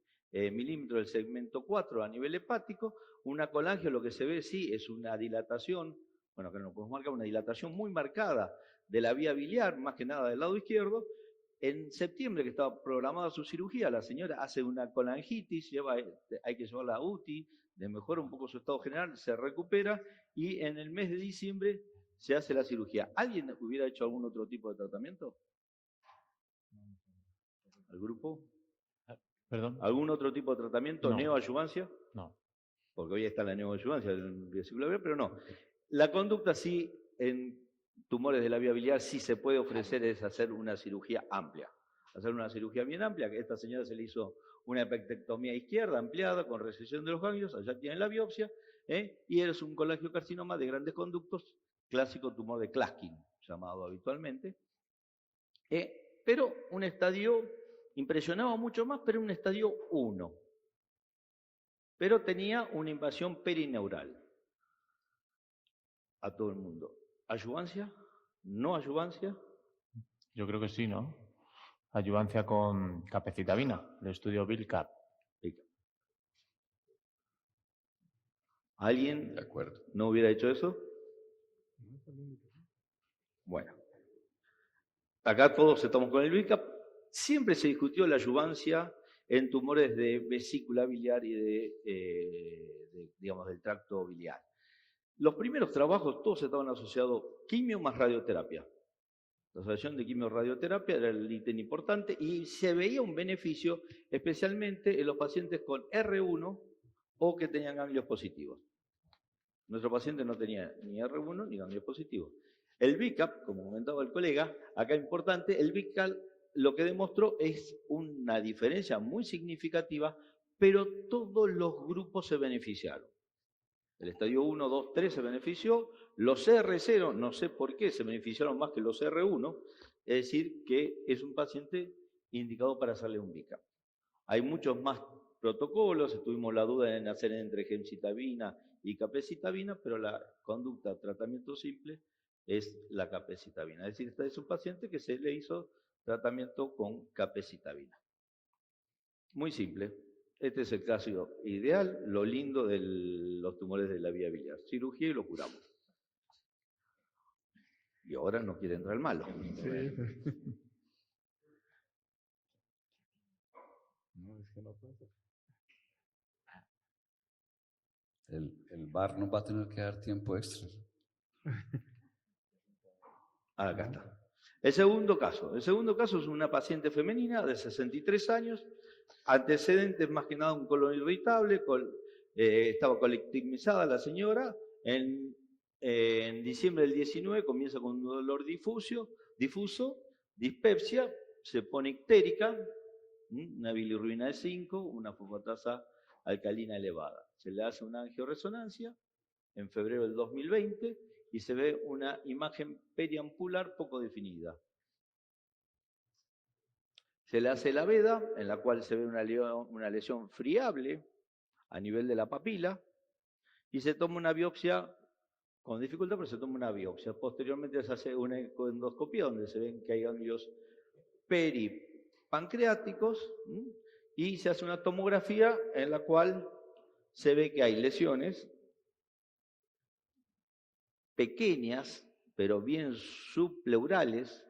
milímetros del segmento 4 a nivel hepático, una colangio, lo que se ve sí es una dilatación, bueno, que no podemos marcar, una dilatación muy marcada de la vía biliar, más que nada del lado izquierdo. En septiembre, que estaba programada su cirugía, la señora hace una colangitis, hay que llevarla a UTI, mejora un poco su estado general, se recupera, y en el mes de diciembre se hace la cirugía. ¿Alguien hubiera hecho algún otro tipo de tratamiento? ¿Al grupo? ¿Perdón? ¿Algún otro tipo de tratamiento? No. ¿Neoadyuvancia? No. Porque hoy está la neoadyuvancia del vesícula biliar, pero no. La conducta sí, en tumores de la vía biliar, sí se puede ofrecer es hacer una cirugía amplia. Hacer una cirugía bien amplia, que a esta señora se le hizo una hepatectomía izquierda ampliada con resección de los ganglios, allá tienen la biopsia, y es un colangiocarcinoma de grandes conductos, clásico tumor de Klaskin, llamado habitualmente. Pero un estadio, impresionaba mucho más, pero un estadio 1. Pero tenía una invasión perineural a todo el mundo. ¿Adyuvancia? ¿No adyuvancia? Yo creo que sí, ¿no? Adyuvancia con capecitabina, el estudio BILCAP. ¿Alguien De acuerdo. no hubiera hecho eso? Bueno. Acá todos estamos con el BILCAP. Siempre se discutió la adyuvancia en tumores de vesícula biliar y digamos, del tracto biliar. Los primeros trabajos todos estaban asociados quimio más radioterapia. La asociación de quimio-radioterapia era el ítem importante y se veía un beneficio especialmente en los pacientes con R1 o que tenían ganglios positivos. Nuestro paciente no tenía ni R1 ni ganglios positivos. El BICAP, como comentaba el colega, acá importante, el BICAP lo que demostró es una diferencia muy significativa, pero todos los grupos se beneficiaron. El estadio 1, 2, 3 se benefició, los R0, no sé por qué, se beneficiaron más que los R1, es decir, que es un paciente indicado para hacerle un BICAP. Hay muchos más protocolos, tuvimos la duda en hacer entre gemcitabina y capecitabina, pero la conducta tratamiento simple es la capecitabina. Es decir, este es un paciente que se le hizo tratamiento con capecitabina. Muy simple. Este es el caso ideal, lo lindo de los tumores de la vía biliar. Cirugía y lo curamos. Y ahora no quiere entrar el malo. No, es que no pasa. El VAR nos va a tener que dar tiempo extra. Acá está. El segundo caso es una paciente femenina de 63 años, antecedentes más que nada un colon irritable, estaba colectimizada la señora, en diciembre del 19 comienza con un dolor difuso, dispepsia, se pone ictérica, una bilirrubina de 5, una fosfatasa alcalina elevada. Se le hace una angioresonancia en febrero del 2020 y se ve una imagen periampular poco definida. Se le hace la veda, en la cual se ve una lesión friable a nivel de la papila, y se toma una biopsia, con dificultad, pero se toma una biopsia. Posteriormente se hace una endoscopia donde se ven que hay ganglios peripancreáticos, y se hace una tomografía en la cual se ve que hay lesiones pequeñas, pero bien subpleurales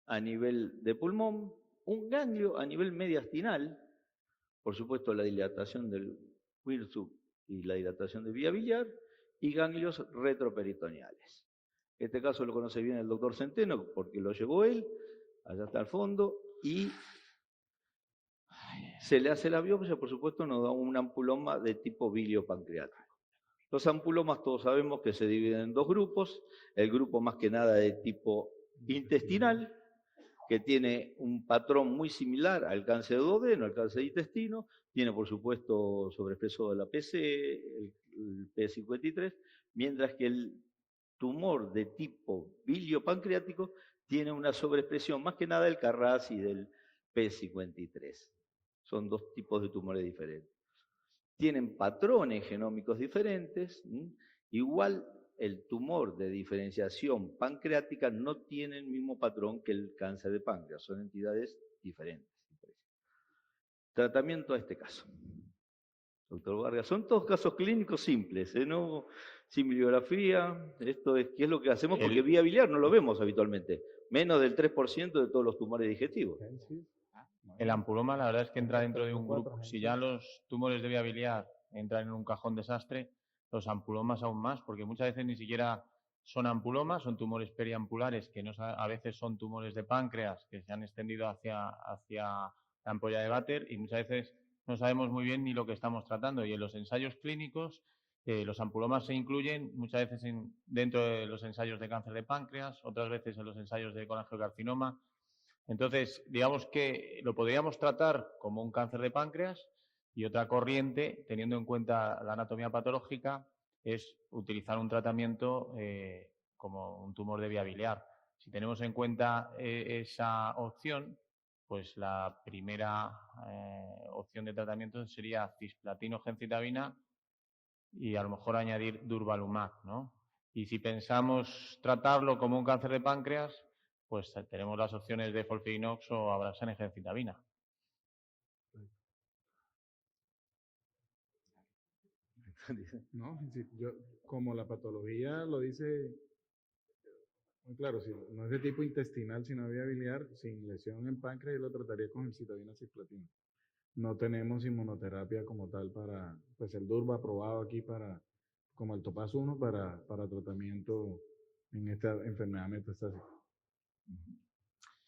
a nivel de pulmón, un ganglio a nivel mediastinal, por supuesto la dilatación del Wirsub y la dilatación de vía biliar, y ganglios retroperitoneales. Este caso lo conoce bien el doctor Centeno porque lo llevó él, allá está al fondo, y se le hace la biopsia, por supuesto nos da un ampuloma de tipo biliopancreático. Los ampulomas todos sabemos que se dividen en dos grupos, el grupo más que nada de tipo intestinal, que tiene un patrón muy similar al cáncer de duodeno, al cáncer de intestino, tiene por supuesto sobrepeso de la PC, el P53, mientras que el tumor de tipo biliopancreático tiene una sobreexpresión más que nada del CARRAS y del P53. Son dos tipos de tumores diferentes. Tienen patrones genómicos diferentes, igual el tumor de diferenciación pancreática no tiene el mismo patrón que el cáncer de páncreas, son entidades diferentes. Tratamiento a este caso. Doctor Vargas, son todos casos clínicos simples, no sin bibliografía, esto es qué es lo que hacemos porque vía biliar no lo vemos habitualmente, menos del 3% de todos los tumores digestivos. El ampuloma la verdad es que entra dentro de un grupo, si ya los tumores de vía biliar entran en un cajón desastre, los ampulomas aún más, porque muchas veces ni siquiera son ampulomas, son tumores periampulares, que no, a veces son tumores de páncreas que se han extendido hacia la ampolla de Vater, y muchas veces no sabemos muy bien ni lo que estamos tratando. Y en los ensayos clínicos, los ampulomas se incluyen muchas veces dentro de los ensayos de cáncer de páncreas, otras veces en los ensayos de colangiocarcinoma. Entonces, digamos que lo podríamos tratar como un cáncer de páncreas, y otra corriente, teniendo en cuenta la anatomía patológica, es utilizar un tratamiento como un tumor de vía biliar. Si tenemos en cuenta esa opción, pues la primera opción de tratamiento sería cisplatino gemcitabina y a lo mejor añadir durvalumab, ¿no? Y si pensamos tratarlo como un cáncer de páncreas, pues tenemos las opciones de folfirinox o abraxane gemcitabina. No, como la patología lo dice, muy claro, si no es de tipo intestinal, sino vía biliar, sin lesión en páncreas, yo lo trataría con gemcitabina cisplatina. No tenemos inmunoterapia como tal para, pues el Durva aprobado aquí para, como el Topaz 1 para tratamiento en esta enfermedad metastásica.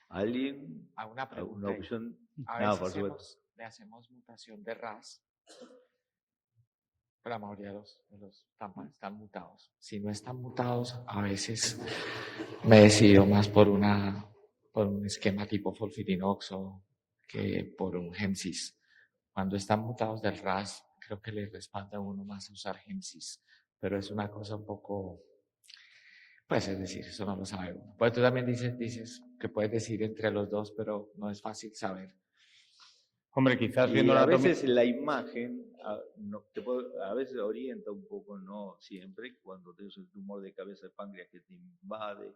¿Alguien? Una pregunta. ¿Alguna opción? A veces le hacemos mutación de RAS, pero la mayoría de los están mutados. Si no están mutados, a veces me decido más por un esquema tipo folfirinoxo que por un Gemcis. Cuando están mutados del RAS, creo que les respalda a uno más usar Gemcis, pero es una cosa un poco, pues es decir, eso no lo sabe uno. Pues tú también dices que puedes decir entre los dos, pero no es fácil saber. Hombre, quizás y viendo a veces la imagen a veces orienta un poco, no siempre, cuando tienes un tumor de cabeza de páncreas que te invade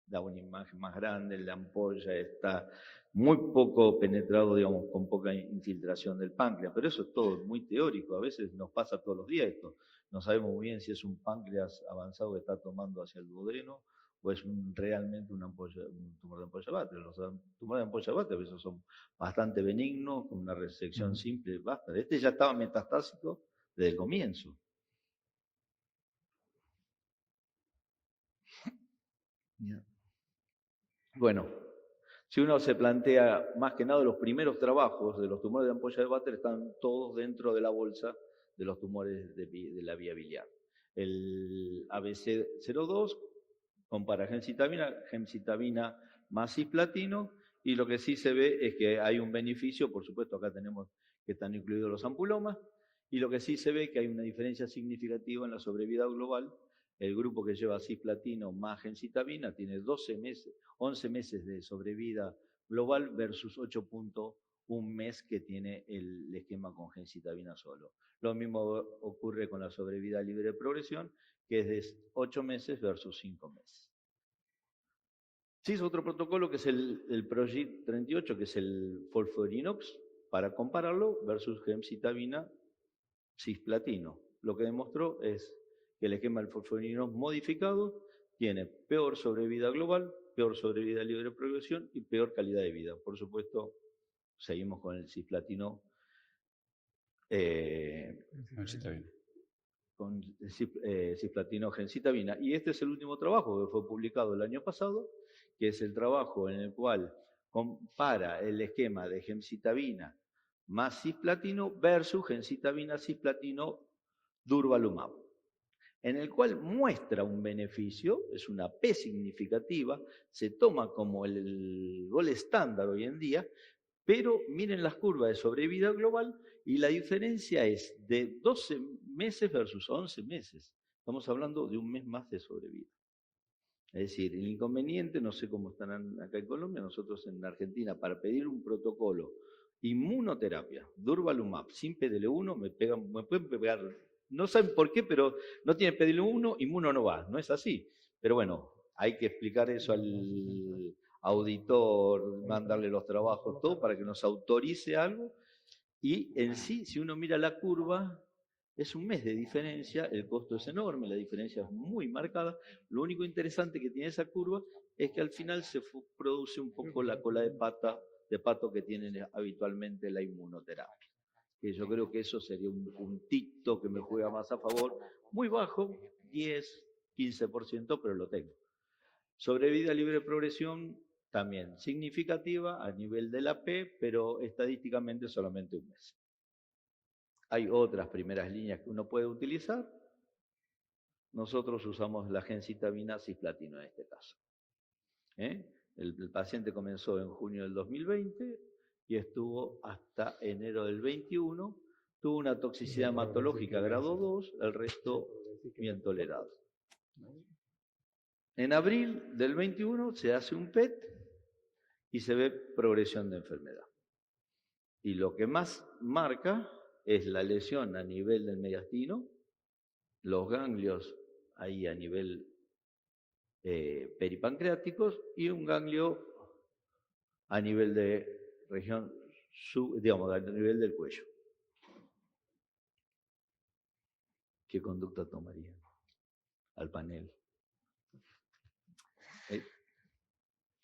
da una imagen más grande, la ampolla está muy poco penetrado, digamos, con poca infiltración del páncreas, pero eso es todo muy teórico, a veces nos pasa todos los días esto. No sabemos muy bien si es un páncreas avanzado que está tomando hacia el duodeno o es realmente un tumor de ampolla váter. Los tumores de ampolla váter a veces son bastante benignos, con una resección simple, basta. Este ya estaba metastásico desde el comienzo. Bueno, si uno se plantea, más que nada los primeros trabajos de los tumores de ampolla de váter están todos dentro de la bolsa de los tumores de la vía biliar. El ABC02 compara gemcitabina más cisplatino, y lo que sí se ve es que hay un beneficio, por supuesto acá tenemos que están incluidos los ampulomas, y lo que sí se ve es que hay una diferencia significativa en la sobrevida global. El grupo que lleva cisplatino más gemcitabina tiene 11 meses de sobrevida global versus 8.1 mes que tiene el esquema con gemcitabina solo. Lo mismo ocurre con la sobrevida libre de progresión, que es de 8 meses versus 5 meses. Se hizo otro protocolo que es el Project 38, que es el FOLFIRINOX, para compararlo versus gemcitabina cisplatino. Lo que demostró es que el esquema del FOLFIRINOX modificado tiene peor sobrevida global, peor sobrevida libre de progresión y peor calidad de vida. Por supuesto, seguimos con el cisplatino con cisplatino gemcitabina. Y este es el último trabajo que fue publicado el año pasado, que es el trabajo en el cual compara el esquema de gemcitabina más cisplatino versus gemcitabina cisplatino durvalumab, en el cual muestra un beneficio, es una P significativa, se toma como el gol estándar hoy en día, pero miren las curvas de sobrevida global y la diferencia es de 12 meses versus 11 meses. Estamos hablando de un mes más de sobrevida. Es decir, el inconveniente, no sé cómo estarán acá en Colombia, nosotros en Argentina, para pedir un protocolo inmunoterapia, durvalumab, sin PDL1, me pueden pegar, no saben por qué, pero no tiene PDL1, inmuno no va, no es así. Pero bueno, hay que explicar eso al auditor, mandarle los trabajos, todo, para que nos autorice algo. Y en sí, si uno mira la curva, es un mes de diferencia, el costo es enorme, la diferencia es muy marcada. Lo único interesante que tiene esa curva es que al final se produce un poco la cola de pato que tienen habitualmente la inmunoterapia. Que yo creo que eso sería un puntito que me juega más a favor, muy bajo, 10, 15%, pero lo tengo. Sobrevida libre de progresión, también significativa a nivel de la P, pero estadísticamente solamente un mes. Hay otras primeras líneas que uno puede utilizar. Nosotros usamos la gemcitabina cisplatino en este caso. El paciente comenzó en junio del 2020 y estuvo hasta enero del 21. Tuvo una toxicidad hematológica grado 2, el resto bien tolerado. En abril del 21 se hace un PET y se ve progresión de enfermedad. Y lo que más marca es la lesión a nivel del mediastino, los ganglios ahí a nivel peripancreáticos y un ganglio a nivel de región, digamos, a nivel del cuello. ¿Qué conducta tomaría al panel?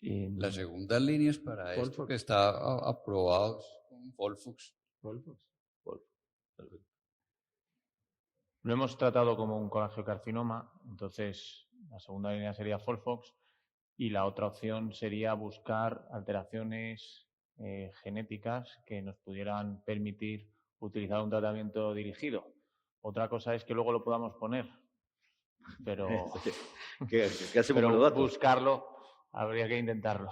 La segunda línea es para esto que está aprobado con FOLFOX. Lo hemos tratado como un colangiocarcinoma, entonces la segunda línea sería FOLFOX y la otra opción sería buscar alteraciones genéticas que nos pudieran permitir utilizar un tratamiento dirigido. Otra cosa es que luego lo podamos poner, pero, ¿Qué hacemos pero con los datos? buscarlo habría que intentarlo.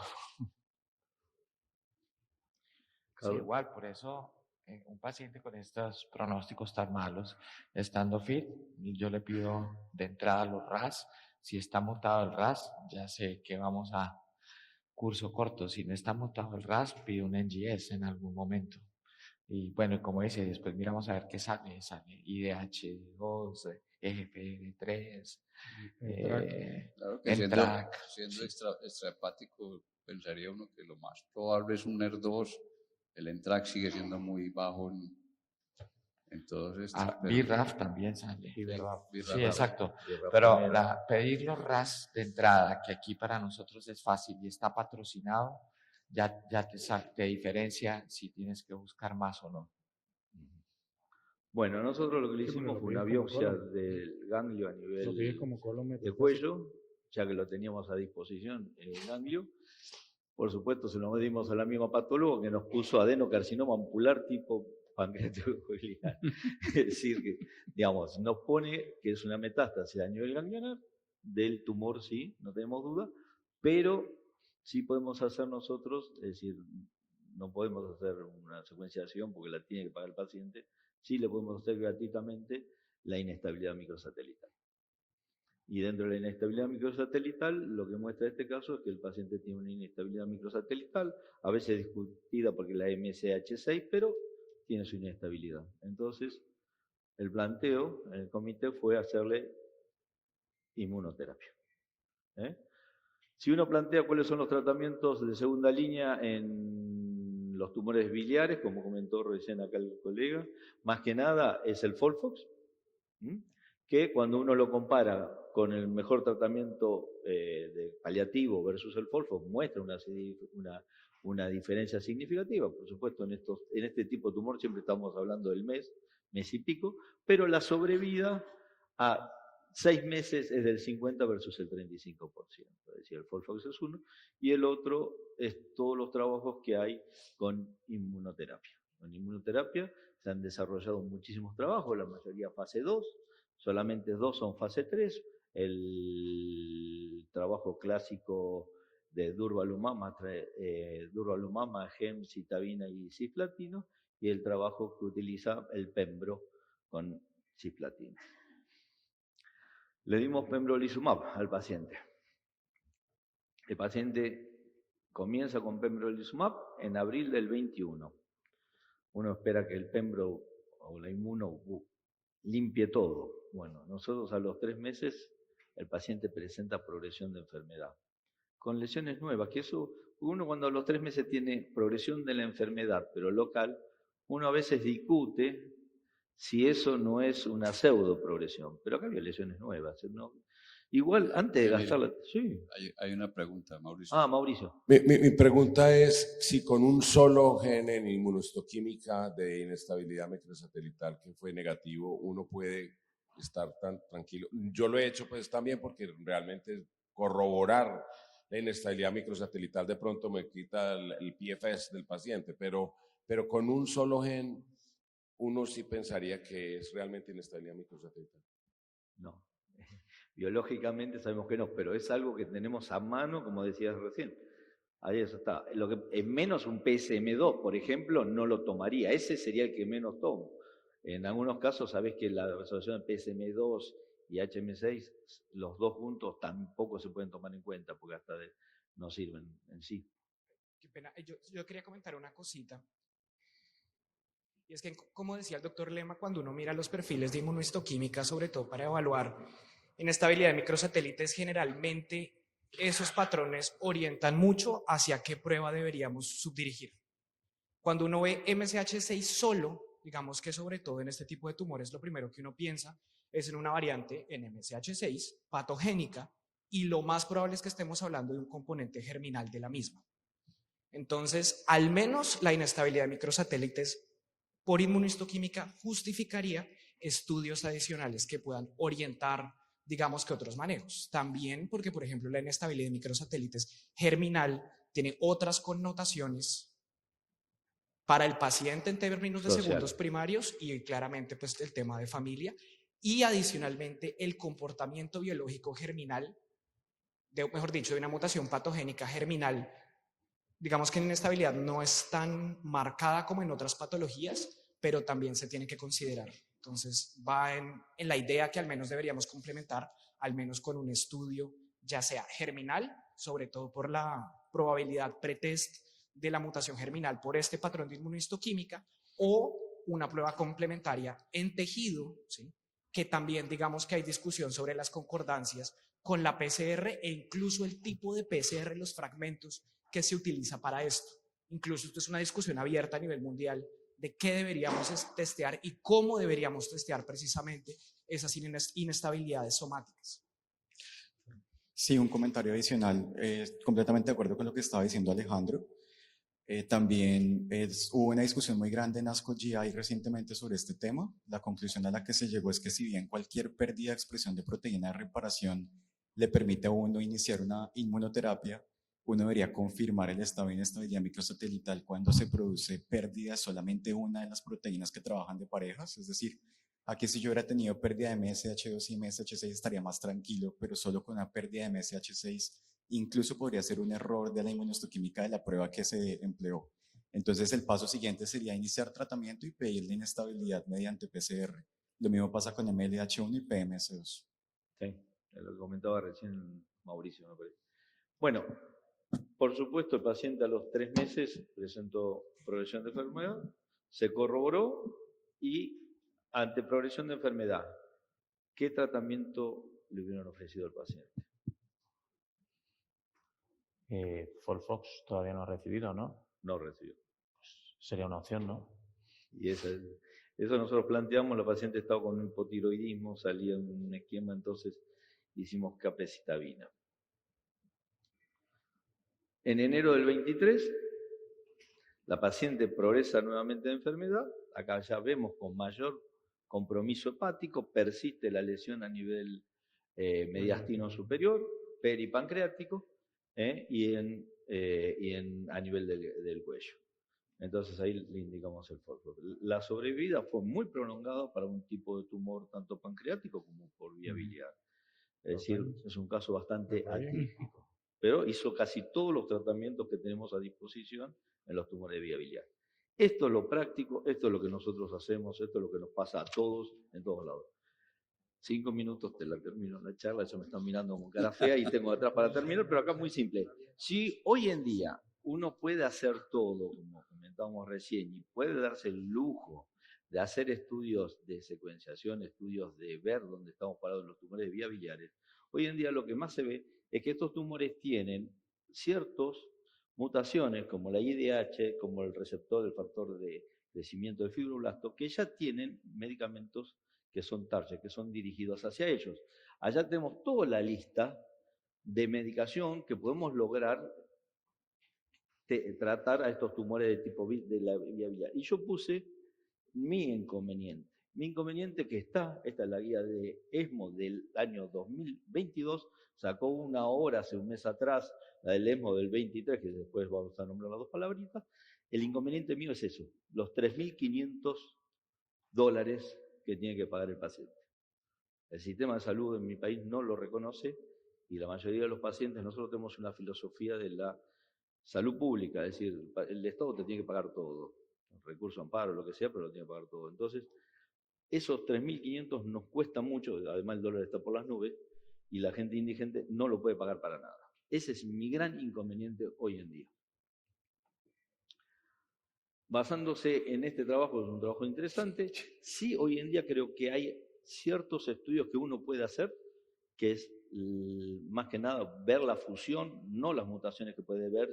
Sí, igual, por eso un paciente con estos pronósticos tan malos, estando fit, yo le pido de entrada los RAS. Si está montado el RAS, ya sé que vamos a curso corto. Si no está montado el RAS, pido un NGS en algún momento. Y bueno, como dice, después miramos a ver qué sale IDH2, EGFR3, Claro que siendo ENTRAC. extrahepático, pensaría uno que lo más probable es un ER2. El ENTRAC sigue siendo muy bajo en todos estos. BRAF también sale. BRAF. Sí, exacto. BRAF Pero también. pedir los RAS de entrada, que aquí para nosotros es fácil y está patrocinado, ya te diferencia si tienes que buscar más o no. Bueno, nosotros lo que le Sí, pero hicimos lo fue una pides como biopsia colon. del ganglio a Lo pides nivel como colon de metastásico. cuello, ya que lo teníamos a disposición el ganglio. Por supuesto, se lo medimos a la misma patólogo que nos puso adenocarcinoma ampular tipo pancreático biliar. Es decir, que, digamos, nos pone que es una metástasis a nivel ganglionar, del tumor sí, no tenemos duda, pero sí podemos hacer nosotros, es decir, no podemos hacer una secuenciación porque la tiene que pagar el paciente, sí le podemos hacer gratuitamente la inestabilidad microsatelital. Y dentro de la inestabilidad microsatelital, lo que muestra este caso es que el paciente tiene una inestabilidad microsatelital, a veces discutida porque la MSH6, pero tiene su inestabilidad. Entonces, el planteo en el comité fue hacerle inmunoterapia. Si uno plantea cuáles son los tratamientos de segunda línea en los tumores biliares, como comentó recién acá el colega, más que nada es el FOLFOX, que cuando uno lo compara con el mejor tratamiento de paliativo versus el FOLFOX, muestra una diferencia significativa. Por supuesto, en este tipo de tumor siempre estamos hablando del mes y pico, pero la sobrevida a 6 meses es del 50 versus el 35%. Es decir, el FOLFOX es uno, y el otro es todos los trabajos que hay con inmunoterapia. Con inmunoterapia se han desarrollado muchísimos trabajos, la mayoría fase 2, solamente 2 son fase 3. El trabajo clásico de durvalumab, gemcitabina y cisplatino, y el trabajo que utiliza el pembro con cisplatino. Le dimos pembrolizumab al paciente. El paciente comienza con pembrolizumab en abril del 21. Uno espera que el pembro o la inmuno limpie todo. Bueno, nosotros a los 3 meses el paciente presenta progresión de enfermedad, con lesiones nuevas, que eso, uno cuando a los 3 meses tiene progresión de la enfermedad, pero local, uno a veces discute si eso no es una pseudo progresión, pero acá había lesiones nuevas, ¿no? Igual, antes de gastarla... Sí. Hay una pregunta, Mauricio. Mauricio. Mi pregunta es si con un solo gen en inmunohistoquímica de inestabilidad microsatelital que fue negativo, uno puede estar tan tranquilo. Yo lo he hecho pues también porque realmente corroborar la inestabilidad microsatelital de pronto me quita el PFS del paciente, pero con un solo gen uno sí pensaría que es realmente inestabilidad microsatelital. No. Biológicamente sabemos que no, pero es algo que tenemos a mano, como decías recién. Ahí eso está. Lo que, en menos un PSM2, por ejemplo, no lo tomaría. Ese sería el que menos tomo. En algunos casos, sabés que la resolución de PSM2 y HM6, los dos juntos tampoco se pueden tomar en cuenta, porque hasta no sirven en sí. Qué pena. Yo quería comentar una cosita. Y es que, como decía el doctor Lema, cuando uno mira los perfiles de inmunohistoquímica, sobre todo para evaluar inestabilidad de microsatélites, generalmente esos patrones orientan mucho hacia qué prueba deberíamos subdirigir. Cuando uno ve MSH6 solo, digamos que sobre todo en este tipo de tumores, lo primero que uno piensa es en una variante en MSH6 patogénica, y lo más probable es que estemos hablando de un componente germinal de la misma. Entonces, al menos la inestabilidad de microsatélites por inmunohistoquímica justificaría estudios adicionales que puedan orientar, digamos, que otros manejos. También porque, por ejemplo, la inestabilidad de microsatélites germinal tiene otras connotaciones para el paciente en términos de segundos primarios, y claramente pues el tema de familia, y adicionalmente el comportamiento biológico germinal, mejor dicho, de una mutación patogénica germinal. Digamos que en inestabilidad no es tan marcada como en otras patologías, pero también se tiene que considerar. Entonces va en la idea que al menos deberíamos complementar, al menos con un estudio, ya sea germinal, sobre todo por la probabilidad pretest de la mutación germinal por este patrón de inmunohistoquímica, o una prueba complementaria en tejido, ¿sí?, que también digamos que hay discusión sobre las concordancias con la PCR e incluso el tipo de PCR, los fragmentos que se utiliza para esto. Incluso esto es una discusión abierta a nivel mundial de qué deberíamos testear y cómo deberíamos testear precisamente esas inestabilidades somáticas. Sí, un comentario adicional. Completamente de acuerdo con lo que estaba diciendo Alejandro. También hubo una discusión muy grande en ASCO GI recientemente sobre este tema. La conclusión a la que se llegó es que si bien cualquier pérdida de expresión de proteína de reparación le permite a uno iniciar una inmunoterapia, uno debería confirmar el estado de inestabilidad microsatelital cuando se produce pérdida solamente una de las proteínas que trabajan de parejas. Es decir, aquí si yo hubiera tenido pérdida de MSH2 y MSH6 estaría más tranquilo, pero solo con una pérdida de MSH6 incluso podría ser un error de la inmunohistoquímica de la prueba que se empleó. Entonces el paso siguiente sería iniciar tratamiento y pedir la inestabilidad mediante PCR. Lo mismo pasa con MLH1 y PMS2. Sí, lo comentaba recién Mauricio, me parece. Bueno, por supuesto el paciente a los 3 meses presentó progresión de enfermedad, se corroboró y ante progresión de enfermedad, ¿qué tratamiento le hubieran ofrecido al paciente? Folfox todavía no ha recibido, ¿no? No recibió. Pues sería una opción, ¿no? Y eso nosotros planteamos, la paciente estaba con un hipotiroidismo, salía un esquema, entonces hicimos capecitabina. En enero del 23, la paciente progresa nuevamente de enfermedad, acá ya vemos con mayor compromiso hepático, persiste la lesión a nivel mediastino superior, peripancreático, y a nivel del cuello. Entonces ahí le indicamos el Folfox. La sobrevida fue muy prolongada para un tipo de tumor tanto pancreático como por vía biliar. Es decir, es un caso bastante atípico. Pero hizo casi todos los tratamientos que tenemos a disposición en los tumores de vía biliar. Esto es lo práctico, esto es lo que nosotros hacemos, esto es lo que nos pasa a todos, en todos lados. 5 minutos te la termino la charla, ya me están mirando con cara fea y tengo atrás para terminar, pero acá muy simple. Si hoy en día uno puede hacer todo, como comentábamos recién, y puede darse el lujo de hacer estudios de secuenciación, estudios de ver dónde estamos parados en los tumores de vía biliares, hoy en día lo que más se ve es que estos tumores tienen ciertas mutaciones, como la IDH, como el receptor del factor de crecimiento del fibroblasto, que ya tienen medicamentos que son target, que son dirigidos hacia ellos. Allá tenemos toda la lista de medicación que podemos lograr tratar a estos tumores de tipo de la vía biliar. Y yo puse mi inconveniente. Mi inconveniente que esta es la guía de ESMO del año 2022, sacó una hora hace un mes atrás, la del ESMO del 23, que después vamos a nombrar las 2 palabritas. El inconveniente mío es eso, los $3.500 que tiene que pagar el paciente. El sistema de salud en mi país no lo reconoce y la mayoría de los pacientes, nosotros tenemos una filosofía de la salud pública, es decir, el Estado te tiene que pagar todo, recurso, amparo, lo que sea, pero lo tiene que pagar todo. Entonces, esos 3.500 nos cuesta mucho, además el dólar está por las nubes, y la gente indigente no lo puede pagar para nada. Ese es mi gran inconveniente hoy en día. Basándose en este trabajo, es un trabajo interesante, sí hoy en día creo que hay ciertos estudios que uno puede hacer, que es más que nada ver la fusión, no las mutaciones que puede ver,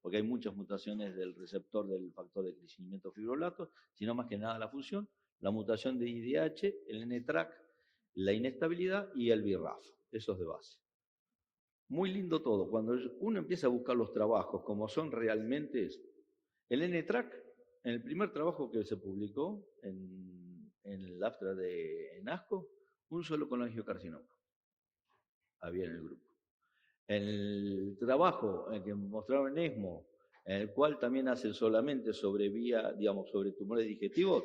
porque hay muchas mutaciones del receptor del factor de crecimiento fibroblasto, sino más que nada la fusión, la mutación de IDH, el NTRK, la inestabilidad y el BRAF, esos de base. Muy lindo todo, cuando uno empieza a buscar los trabajos como son realmente, el NTRK, en el primer trabajo que se publicó en el abstract en ASCO, un solo colangiocarcinoma había en el grupo. El trabajo en que mostraron en ESMO, en el cual también hacen solamente sobre sobre tumores digestivos,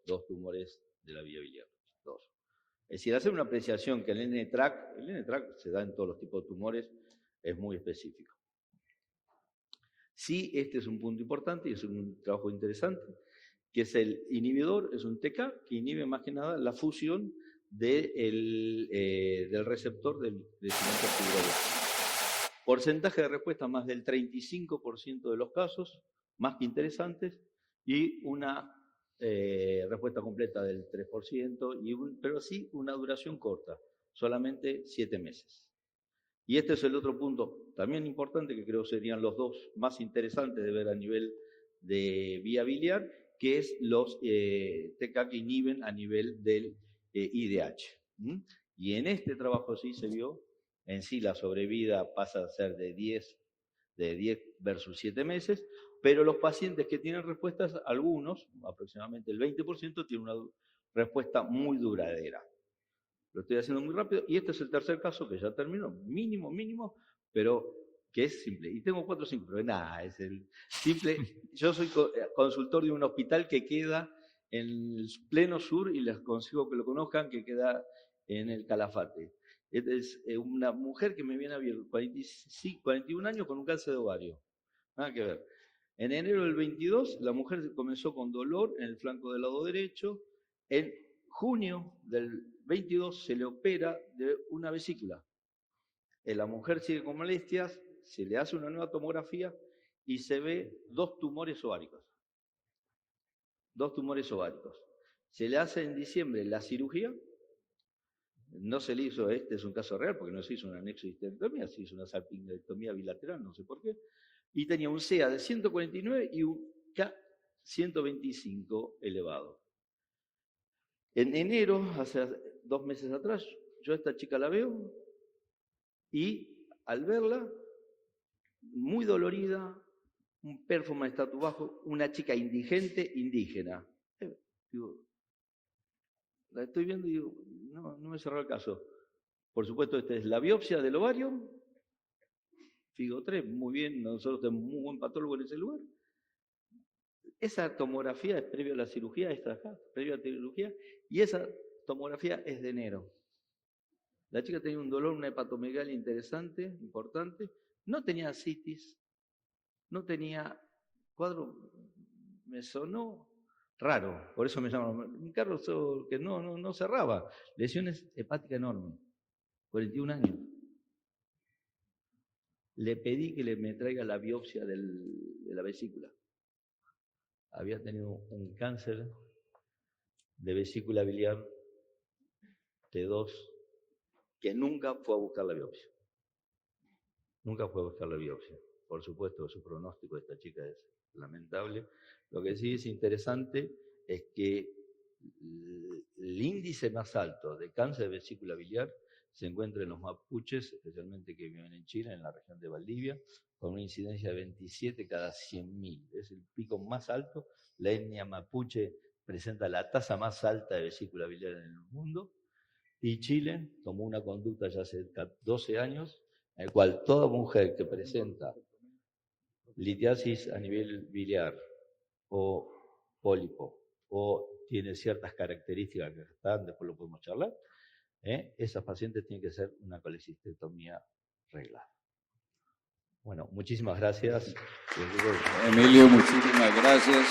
2 tumores de la vía biliar, 2. Es decir, hacer una apreciación que el NTRK se da en todos los tipos de tumores, es muy específico. Sí, este es un punto importante y es un trabajo interesante, que es el inhibidor, es un TK que inhibe más que nada la fusión del receptor del crecimiento fibroblasto. Porcentaje de respuesta más del 35% de los casos, más que interesantes, y una respuesta completa del 3%, pero sí una duración corta, solamente 7 meses. Y este es el otro punto también importante, que creo serían los dos más interesantes de ver a nivel de vía biliar, que es los TK que inhiben a nivel del IDH. Y en este trabajo sí se vio, en sí la sobrevida pasa a ser de 10 versus 7 meses, pero los pacientes que tienen respuestas, algunos, aproximadamente el 20%, tienen una respuesta muy duradera. Lo estoy haciendo muy rápido, y este es el tercer caso que ya terminó, mínimo, pero que es simple. Y tengo 4 o 5, pero nada, es el simple. Yo soy consultor de un hospital que queda en el pleno sur, y les aconsejo que lo conozcan, que queda en el Calafate. Es una mujer que me viene a ver, 41 años, con un cáncer de ovario. Nada que ver. En enero del 22, la mujer comenzó con dolor en el flanco del lado derecho. En junio del 22 se le opera de una vesícula. La mujer sigue con molestias, se le hace una nueva tomografía y se ve 2 tumores ováricos. 2 tumores ováricos. Se le hace en diciembre la cirugía. No se le hizo, este es un caso real, porque no se hizo una anexohisterectomía, se hizo una salpingectomía bilateral, no sé por qué. Y tenía un CA de 149 y un K 125 elevado. En enero, hace 2 meses atrás, yo a esta chica la veo, y al verla, muy dolorida, un performance estatus bajo, una chica indigente, indígena. Digo, la estoy viendo y digo, no me cerró el caso. Por supuesto, esta es la biopsia del ovario, Figo 3, muy bien, nosotros tenemos muy buen patólogo en ese lugar. Esa tomografía es previa a la cirugía, esta acá, previa a la cirugía, y esa tomografía es de enero. La chica tenía un dolor, una hepatomegalia interesante, importante, no tenía ascitis, no tenía cuadro, me sonó raro, por eso me llamaron. Carlos, que no cerraba, lesiones hepáticas enormes, 41 años. Le pedí que me traiga la biopsia de la vesícula. Había tenido un cáncer de vesícula biliar T2, que nunca fue a buscar la biopsia. Nunca fue a buscar la biopsia. Por supuesto, su pronóstico de esta chica es lamentable. Lo que sí es interesante es que el índice más alto de cáncer de vesícula biliar se encuentra en los mapuches, especialmente que viven en Chile, en la región de Valdivia, con una incidencia de 27 cada 100.000. Es el pico más alto. La etnia mapuche presenta la tasa más alta de vesícula biliar en el mundo. Y Chile tomó una conducta ya hace 12 años, en el cual toda mujer que presenta litiasis a nivel biliar o pólipo, o tiene ciertas características que están, después lo podemos charlar, esas pacientes tienen que hacer una colecistectomía reglada. Bueno, muchísimas gracias. Emilio, muchísimas gracias.